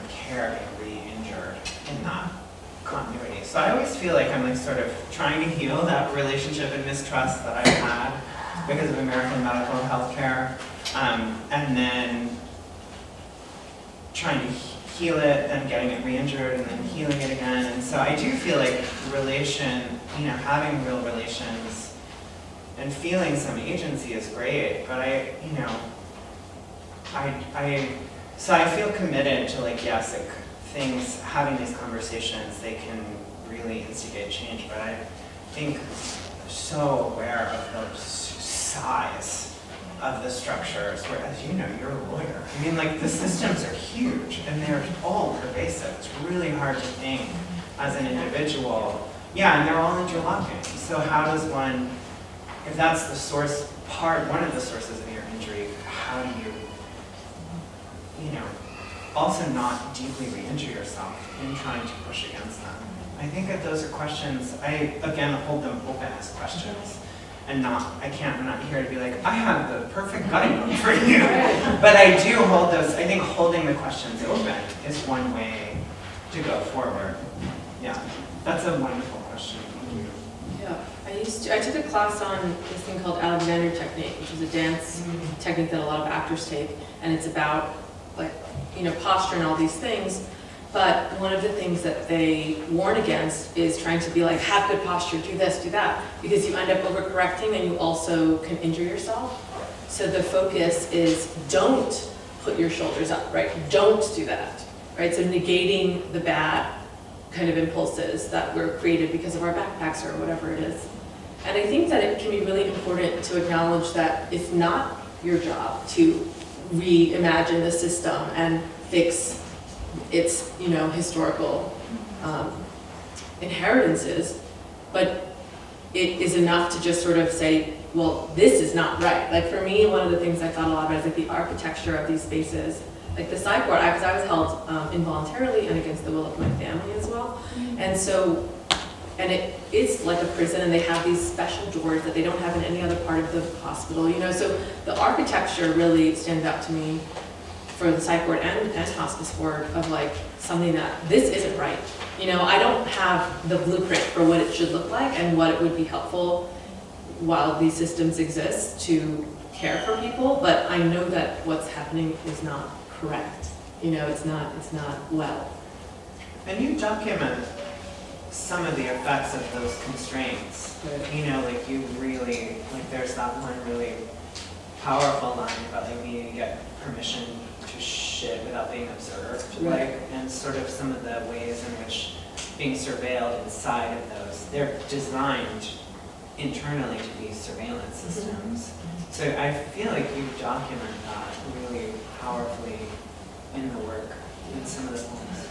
care being re-injured in that continuity. So I always feel like I'm like sort of trying to heal that relationship and mistrust that I've had because of American medical health care, and then trying to heal it, then getting it re-injured, and then healing it again. And so I do feel like having real relations and feeling some agency is great, but so I feel committed to things, having these conversations, they can really instigate change, but I think so aware of the size of the structures, where, as you know, you're a lawyer. I mean, the systems are huge, and they're all pervasive. It's really hard to think as an individual. Yeah, and they're all interlocking. So how does one, if that's the source, one of the sources of your injury, how do you, also not deeply re-injure yourself in trying to push against them? I think that those are questions, I, again, hold them open as questions. And I'm not here to be like, I have the perfect guidebook for you. But I do hold those, I think holding the questions open is one way to go forward. Yeah, that's a wonderful question. Thank you. Yeah, I took a class on this thing called Alexander technique, which is a dance technique that a lot of actors take. And it's about posture and all these things. But one of the things that they warn against is trying to be like, have good posture, do this, do that, because you end up overcorrecting and you also can injure yourself. So the focus is don't put your shoulders up, right? Don't do that, right? So negating the bad kind of impulses that were created because of our backpacks or whatever it is. And I think that it can be really important to acknowledge that it's not your job to reimagine the system and fix its historical inheritances, but it is enough to just sort of say, well, this is not right. Like for me, one of the things I thought a lot about is like the architecture of these spaces. Like the psych ward, because I was held involuntarily and against the will of my family as well. And so, and it is like a prison, and they have these special doors that they don't have in any other part of the hospital, so the architecture really stands out to me for the psych ward and hospice ward of like something that this isn't right. I don't have the blueprint for what it should look like and what it would be helpful while these systems exist to care for people, but I know that what's happening is not correct. It's not well. And you document some of the effects of those constraints. You really, there's that one really powerful line about needing to get permission to shit without being observed, and sort of some of the ways in which being surveilled inside of those, they're designed internally to be surveillance systems. So I feel like you document that really powerfully in the work in some of the poems.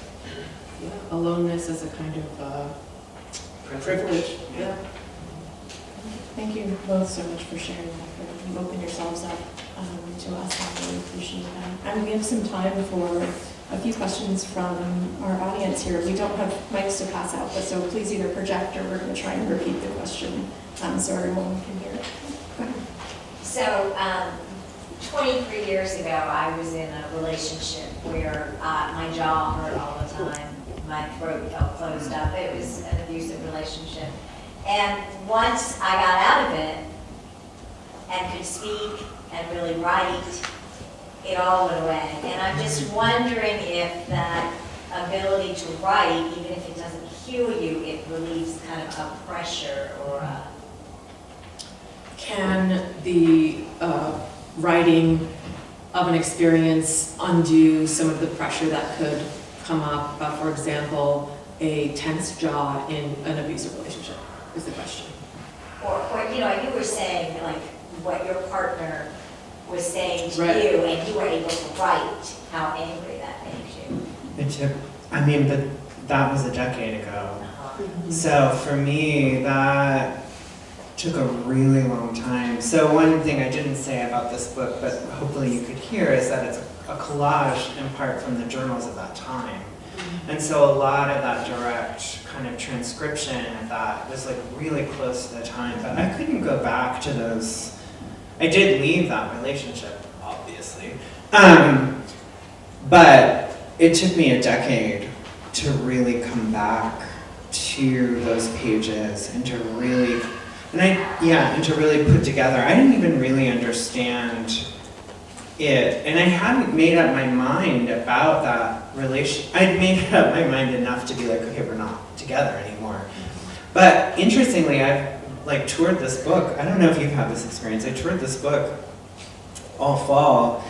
Yeah, aloneness as a kind of privilege. Yeah. Thank you both so much for sharing that, for opening yourselves up to us. I really appreciate that. And we have some time for a few questions from our audience here. We don't have mics to pass out, but so please either project or we're going to try and repeat the question so everyone can hear it. Go ahead. So, 23 years ago, I was in a relationship where my jaw hurt all the time. My throat felt closed up. It was an abusive relationship. And once I got out of it and could speak and really write, it all went away. And I'm just wondering if that ability to write, even if it doesn't heal you, it relieves kind of a pressure or a... Can the writing of an experience undo some of the pressure that could come up, for example, a tense jaw in an abusive relationship, is the question. Or you know, you were saying like what your partner was saying to Right. you, and you were able to write how angry that made you. But that was a decade ago. Uh-huh. So for me, that took a really long time. So one thing I didn't say about this book, but hopefully you could hear, is that it's a collage in part from the journals of that time. And so a lot of that direct kind of transcription of that was like really close to the time, but I couldn't go back to those. I did leave that relationship, obviously. But it took me a decade to really come back to those pages and to really put together. I didn't even really understand it, and I hadn't made up my mind about that relation. I'd made up my mind enough to be like, okay, we're not together anymore. But interestingly, I've like toured this book. I don't know if you've had this experience. I toured this book all fall,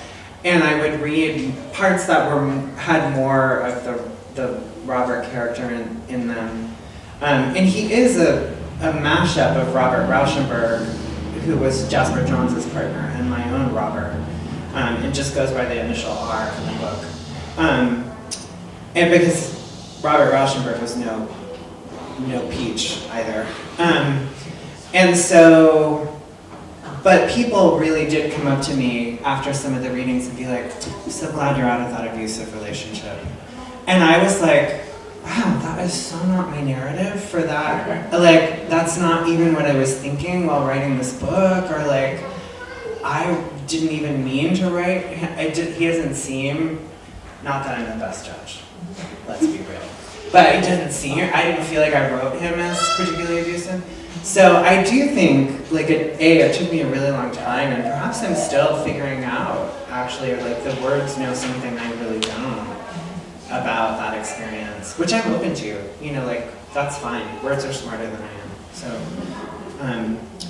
and I would read parts that had more of the Robert character in them. And he is a mashup of Robert Rauschenberg, who was Jasper Johns' partner, and my own Robert. It just goes by the initial R in the book. And because Robert Rauschenberg was no peach either. And so, but people really did come up to me after some of the readings and be like, I'm so glad you're out of that abusive relationship. And I was like, wow, that is so not my narrative for that. Like, that's not even what I was thinking while writing this book, or like, I didn't even mean to write. He doesn't seem, not that I'm the best judge, let's be real. But it doesn't seem, I didn't feel like I wrote him as particularly abusive. So I do think, like, it took me a really long time, and perhaps I'm still figuring out, actually, or like the words know something I really don't about that experience, which I'm open to, you know, like, that's fine. Words are smarter than I am. So,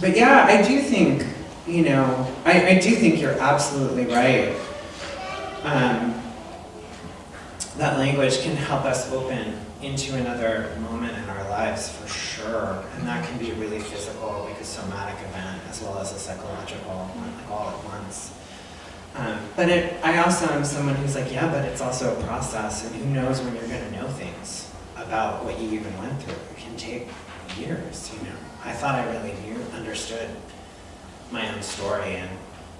but yeah, I do think, you know, I do think you're absolutely right. That language can help us open into another moment in our lives, for sure. And that can be a really physical, like a somatic event, as well as a psychological, like all at once. But I also am someone who's like, yeah, but it's also a process, and who knows when you're gonna know things about what you even went through. It can take years, you know. I thought I really understood my own story, and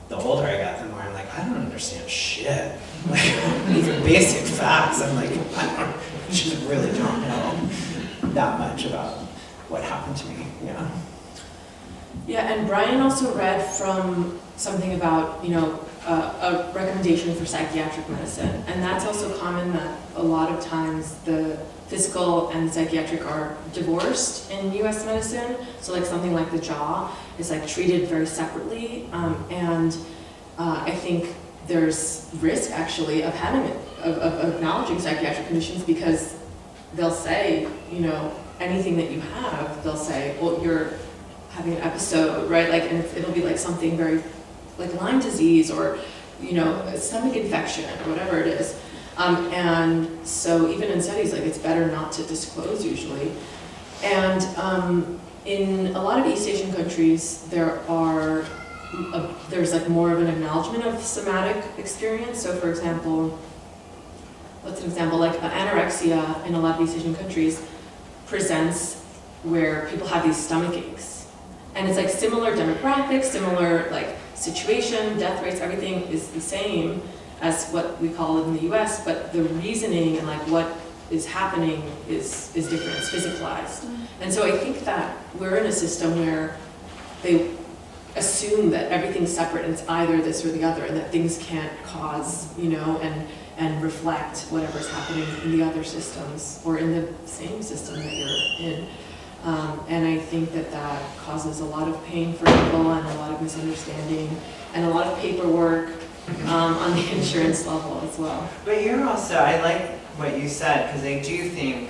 the older I got, the more I'm like, I don't understand shit. Like, even basic facts, I'm like, I just really don't know that much about what happened to me, yeah. Yeah, and Brian also read from something about, you know, a recommendation for psychiatric medicine. And that's also common, that a lot of times the physical and psychiatric are divorced in US medicine. So like something like the jaw is like treated very separately. And I think there's risk actually of acknowledging psychiatric conditions, because they'll say, you know, anything that you have, they'll say, well, you're having an episode, right? Like, and it'll be like something very, like Lyme disease, or, you know, a stomach infection, or whatever it is. And so even in studies, like, it's better not to disclose usually. And in a lot of East Asian countries, there's like more of an acknowledgement of somatic experience. So for example, what's an example? Like anorexia in a lot of East Asian countries presents where people have these stomach aches. And it's like similar demographics, similar like situation, death rates, everything is the same as what we call it in the US, but the reasoning and like what is happening is different, it's physicalized. And so I think that we're in a system where they assume that everything's separate and it's either this or the other, and that things can't cause, you know, and reflect whatever's happening in the other systems or in the same system that you're in. And I think that that causes a lot of pain for people and a lot of misunderstanding and a lot of paperwork on the insurance level as well. But you're also, I like what you said, because I do think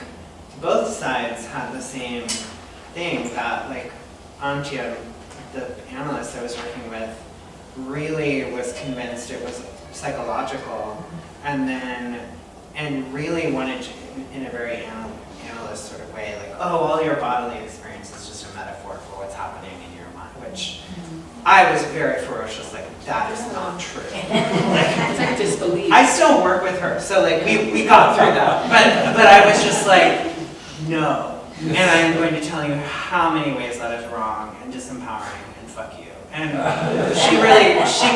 both sides have the same thing, that like Antje, the analyst I was working with, really was convinced it was psychological, and really wanted to, in a very analyst sort of way, like, oh, all your bodily experience is just a metaphor for what's happening in your mind, which I was very ferocious, like, that is not true. It's like disbelief. I still work with her, so like we got through that, but I was just like, no, and I am going to tell you how many ways that is wrong and disempowering and fuck you. And she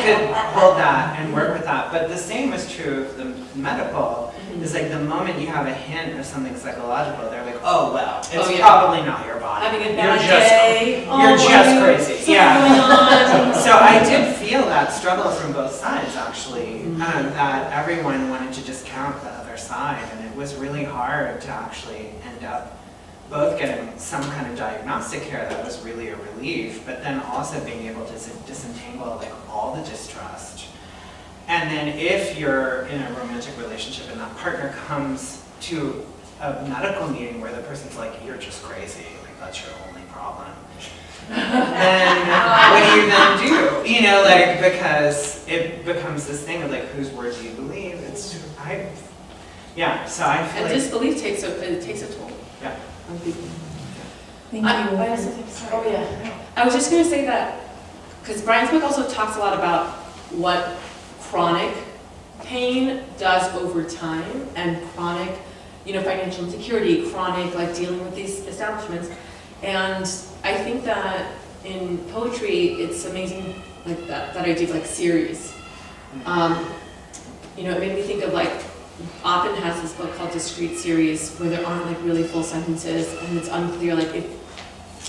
could hold that and work with that. But the same is true of the medical. It's like the moment you have a hint of something psychological, they're like, oh well, it's probably not your body. Having a bad day. You're just crazy. Yeah. So So I did feel that struggle from both sides, actually, that everyone wanted to discount the other side, and it was really hard to actually end up both getting some kind of diagnostic care that was really a relief, but then also being able to disentangle like all the distrust. And then if you're in a romantic relationship and that partner comes to a medical meeting where the person's like, you're just crazy, like that's your only problem, then what do you then do? You know, like, because it becomes this thing of like, whose word do you believe? So I feel and like disbelief takes a toll. Yeah. On people. Thank you. I also think, oh yeah. I was just going to say that, because Brian's book also talks a lot about what chronic pain does over time, and chronic, financial insecurity, chronic, like dealing with these establishments. And I think that in poetry, it's amazing, like that idea of like series. It made me think of like, Oppen has this book called Discrete Series, where there aren't like really full sentences, and it's unclear like if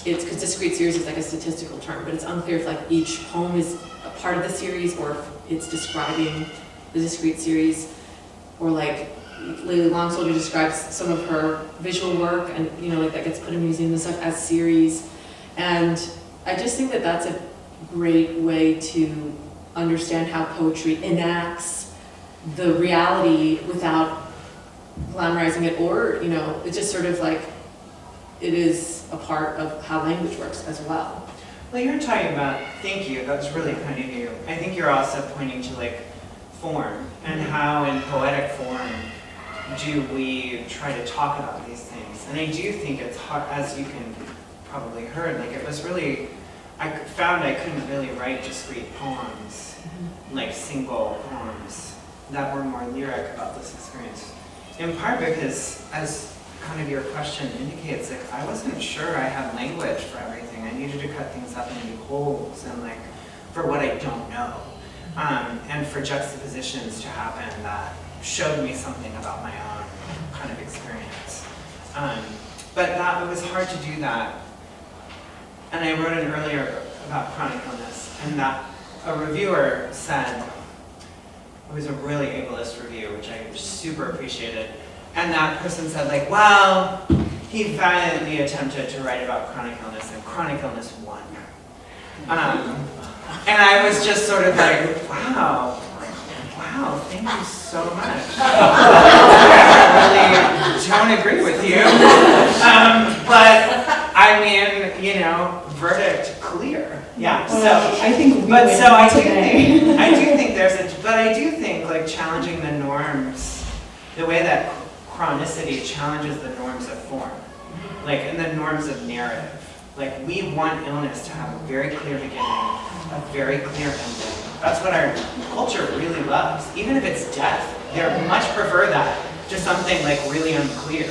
it's, because discrete series is like a statistical term, but it's unclear if like each poem is a part of the series or if it's describing the discrete series, or like Lily Long Soldier describes some of her visual work, and like that gets put in museums and stuff as series. And I just think that that's a great way to understand how poetry enacts the reality without glamorizing it, or it's just sort of like it is a part of how language works as well. Well, you're talking about, thank you, that was really kind of you. I think you're also pointing to like form, and how in poetic form do we try to talk about these things. And I do think it's hard, as you can probably heard, like it was really, I found I couldn't really write discrete poems, like single poems that were more lyric about this experience. In part because, as kind of your question indicates, like I wasn't sure I had language for everything. I needed to cut things up into wholes and like for what I don't know. And for juxtapositions to happen that showed me something about my own kind of experience. But it was hard to do that. And I wrote it earlier about chronic illness, and that a reviewer said, it was a really ableist review, which I super appreciated. And that person said, like, well, he valiantly attempted to write about chronic illness, and chronic illness won. And I was just sort of like, wow, thank you so much. I really don't agree with you. But I mean, verdict clear. Yeah. Well, I think I do think like challenging the norms, the way that chronicity challenges the norms of form, like and the norms of narrative. Like we want illness to have a very clear beginning, a very clear ending. That's what our culture really loves. Even if it's death, they much prefer that just something like really unclear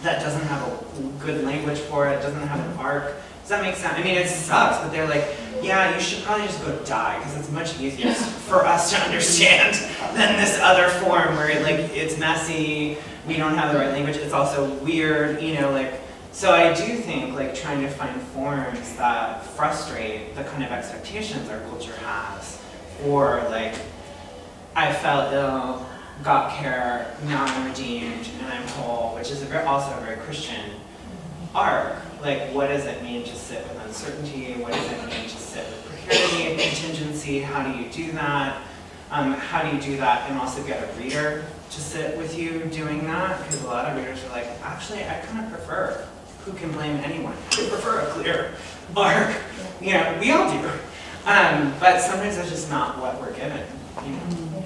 that doesn't have a good language for it, doesn't have an arc. Does that make sense? I mean, it sucks, but they're like, yeah, you should probably just go die because it's much easier for us to understand than this other form where like it's messy, we don't have the right language, it's also weird, you know, like. So I do think like trying to find forms that frustrate the kind of expectations our culture has, or like, I fell ill, got care, now I'm redeemed, and I'm whole, which is also a very Christian arc. Like, what does it mean to sit with uncertainty? What does it mean to sit with precarity and contingency? How do you do that? How do you do that and also get a reader to sit with you doing that? Because a lot of readers are like, actually, I kind of prefer who can blame anyone. I prefer a clear arc. You know, we all do. But sometimes that's just not what we're given. You know? Yeah.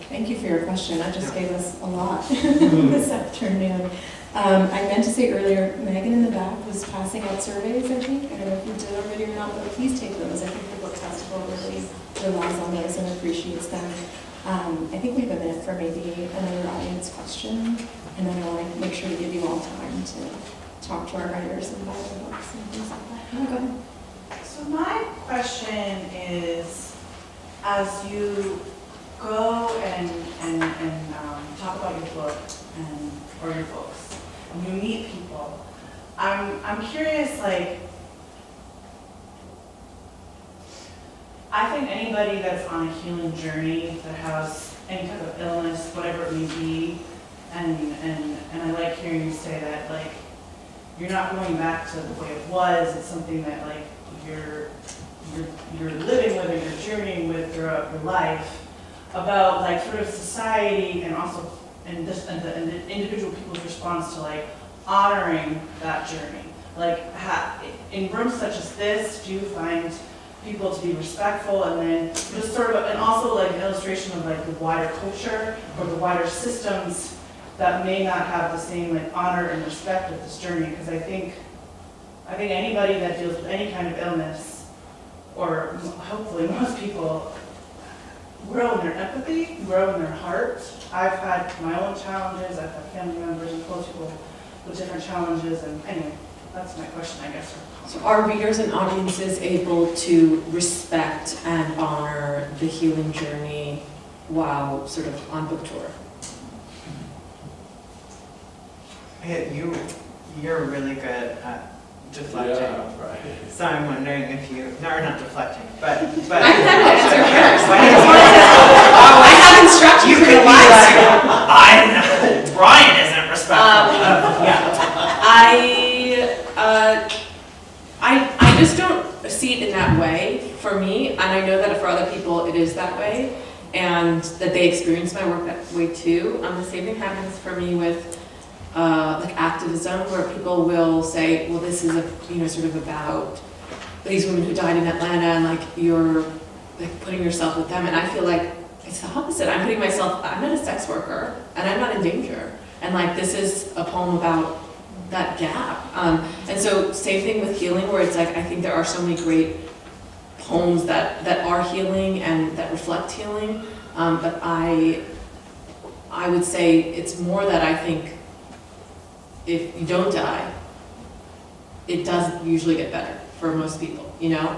Thank you for your question. That just gave us a lot this afternoon. I meant to say earlier, Megan in the back was passing out surveys, I think. I don't know if you did already or not, but please take those. I think the book festival really relies on those and appreciates them. I think we have a minute for maybe another audience question, and then I want to make sure to give you all time to talk to our writers and buy their books and things like that. Oh, go ahead. So my question is, as you go and talk about your book or your books, and you meet people, I'm curious, like, I think anybody that's on a healing journey that has any type of illness, whatever it may be, and I like hearing you say that, like, you're not going back to the way it was. It's something that, like, you're living with, or you're journeying with throughout your life, about like sort of society and also and the individual people's response to like honoring that journey. Like in rooms such as this, do you find people to be respectful, and then just sort of, and also like an illustration of like the wider culture or the wider systems that may not have the same like honor and respect of this journey? Because I think anybody that deals with any kind of illness, or hopefully most people, grow in their empathy, grow in their heart. I've had my own challenges, I've had family members and close people with different challenges, and anyway, that's my question, I guess. So are readers and audiences able to respect and honor the healing journey while sort of on book tour? You're really good at deflecting. Yeah, right. So I'm wondering if you, no, not deflecting, but. I can answer first. I have instructions you for could the be live like, Brian isn't respectful. I just don't see it in that way for me, and I know that for other people it is that way, and that they experience my work that way too. The same thing happens for me with like activism, where people will say, well, this is sort of about these women who died in Atlanta, and like you're like putting yourself with them, and I feel like it's the opposite. I'm not a sex worker, and I'm not in danger, and like this is a poem about that gap. And so same thing with healing, where it's like I think there are so many great poems that are healing and that reflect healing, but I would say it's more that I think if you don't die, it does usually get better for most people,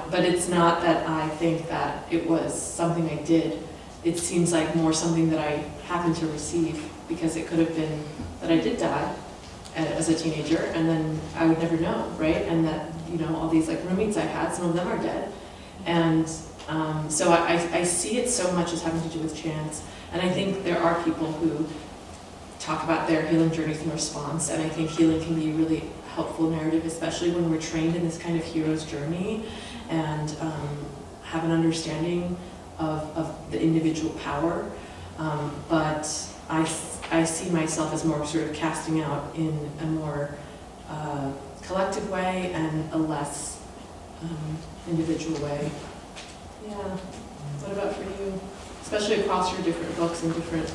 but it's not that I think that it was something I did. It seems like more something that I happened to receive, because it could have been that I did die as a teenager, and then I would never know, right? And that, all these like roommates I had, some of them are dead. And so I see it so much as having to do with chance. And I think there are people who talk about their healing journeys in response, and I think healing can be a really helpful narrative, especially when we're trained in this kind of hero's journey and have an understanding of the individual power. But I see myself as more sort of casting out in a more collective way and a less individual way. Yeah. What about for you? Especially across your different books and different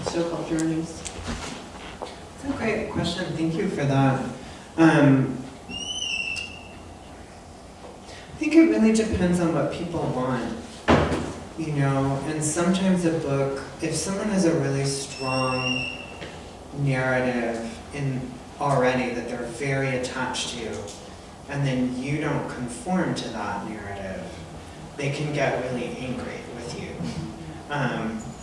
so-called journeys. That's a great question. Thank you for that. I think it really depends on what people want. you know, and sometimes a book, if someone has a really strong narrative already that they're very attached to, and then you don't conform to that narrative, they can get really angry with you.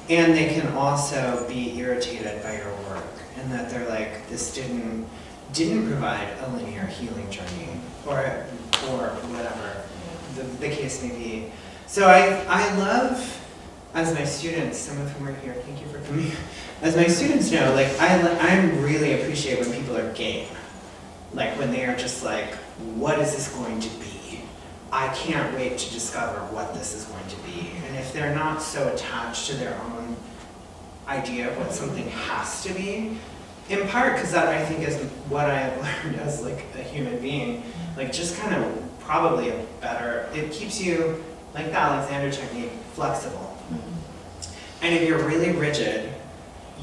And they can also be irritated by your work, and that they're like, this didn't provide a linear healing journey, or whatever the case may be. So I love, as my students, some of whom are here, thank you for coming. As my students know, like I really appreciate when people are game. Like when they are just like, what is this going to be? I can't wait to discover what this is going to be. And if they're not so attached to their own idea of what something has to be, in part because that I think is what I have learned as like a human being, like just kind of probably a better, it keeps you, like the Alexander technique, flexible. And if you're really rigid,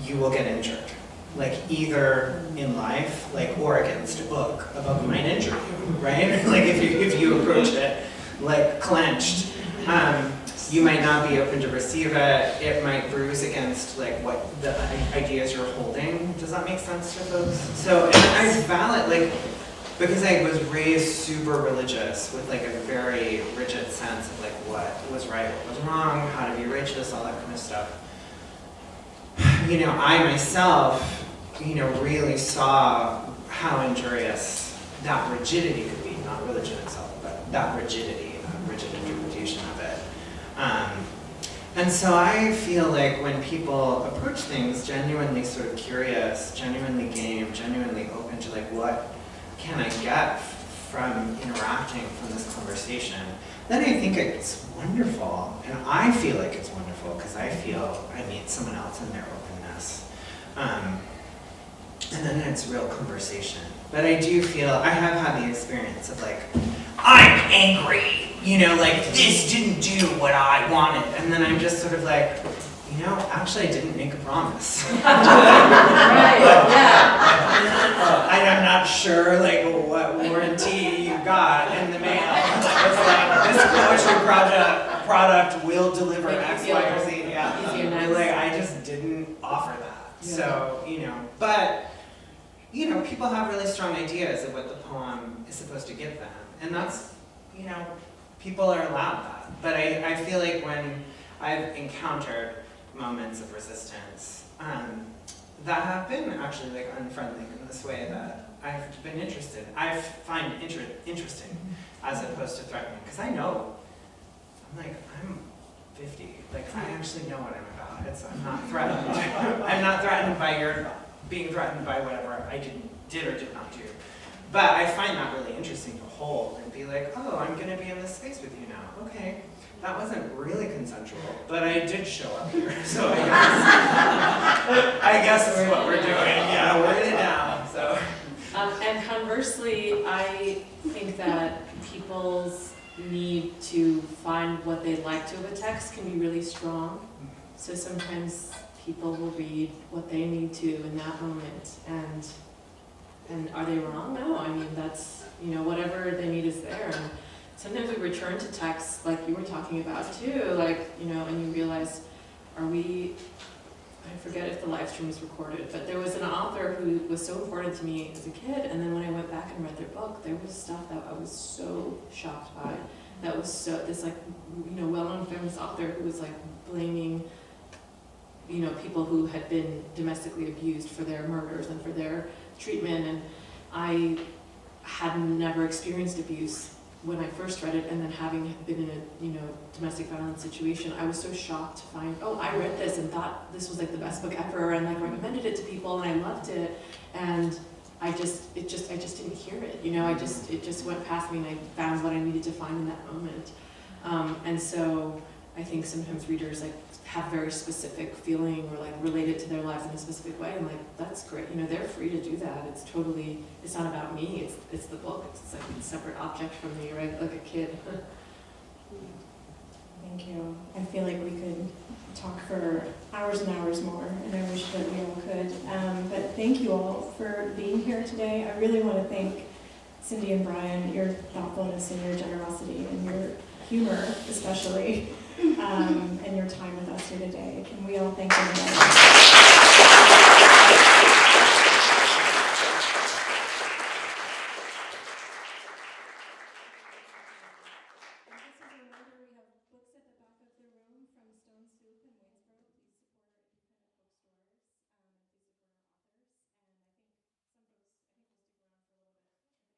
you will get injured. Like either in life, like or against a book might injure you, right? Like if you approach it like clenched, you might not be open to receive it. It might bruise against like what the ideas you're holding. Does that make sense to folks? So and I valid like because I was raised super religious with like a very rigid sense of like what was right, what was wrong, how to be righteous, all that kind of stuff. You know, I myself, you know, really saw how injurious that rigidity could be, not religion itself, but that rigidity, that rigid interpretation of it. And so I feel like when people approach things genuinely sort of curious, genuinely game, genuinely open to like what can I get from interacting from this conversation, then I think it's wonderful. And I feel like it's wonderful because I feel I meet someone else in their openness. And then it's real conversation. But I do feel, I have had the experience of like, I'm angry, you know, like this didn't do what I wanted. And then I'm just sort of like, you know, actually I didn't make a promise. Right, yeah. I'm not sure like what warranty you got in the mail. It's like, this poetry product will deliver X, Y, or Z. Yeah. Like, I just didn't offer that. Yeah. So, you know, but, you know, people have really strong ideas of what the poem is supposed to give them. And that's, you know, people are allowed that. But I feel like when I've encountered moments of resistance that have been actually like unfriendly in this way that I've been interested. I find interesting as opposed to threatening. Because I know, I'm 50. Like, I actually know what I'm about. I'm not threatened. I'm not threatened by your being threatened by whatever I did or did not do. But I find that really interesting to hold and be like, oh, I'm going to be in this space with you now. Okay. That wasn't really consensual, but I did show up here, so I guess this is what we're doing. Yeah, we're in it now. So. And conversely, I think that people's need to find what they like to of a text can be really strong. So sometimes people will read what they need to in that moment, and are they wrong? No, I mean that's, you know, whatever they need is there. And sometimes we return to texts like you were talking about too, like, you know, and you realize, I forget if the live stream was recorded, but there was an author who was so important to me as a kid, and then when I went back and read their book, there was stuff that I was so shocked by. That was so, this like, you know, well-known feminist author who was like blaming, you know, people who had been domestically abused for their murders and for their treatment, and I had never experienced abuse when I first read it, and then having been in a, you know, domestic violence situation, I was so shocked to find, oh, I read this and thought this was like the best book ever, and like recommended it to people, and I loved it, and I just didn't hear it, you know, it just went past me, and I found what I needed to find in that moment, and so I think sometimes readers like have very specific feeling or like relate it to their lives in a specific way, and like that's great, you know, they're free to do that. It's not about me, it's the book, it's like a separate object from me, right, like a kid. Thank you. I feel like we could talk for hours and hours more, and I wish that we all could. But thank you all for being here today. I really want to thank Cindy and Brian, your thoughtfulness and your generosity and your humor especially, and your time with us here today. Can we all thank them again?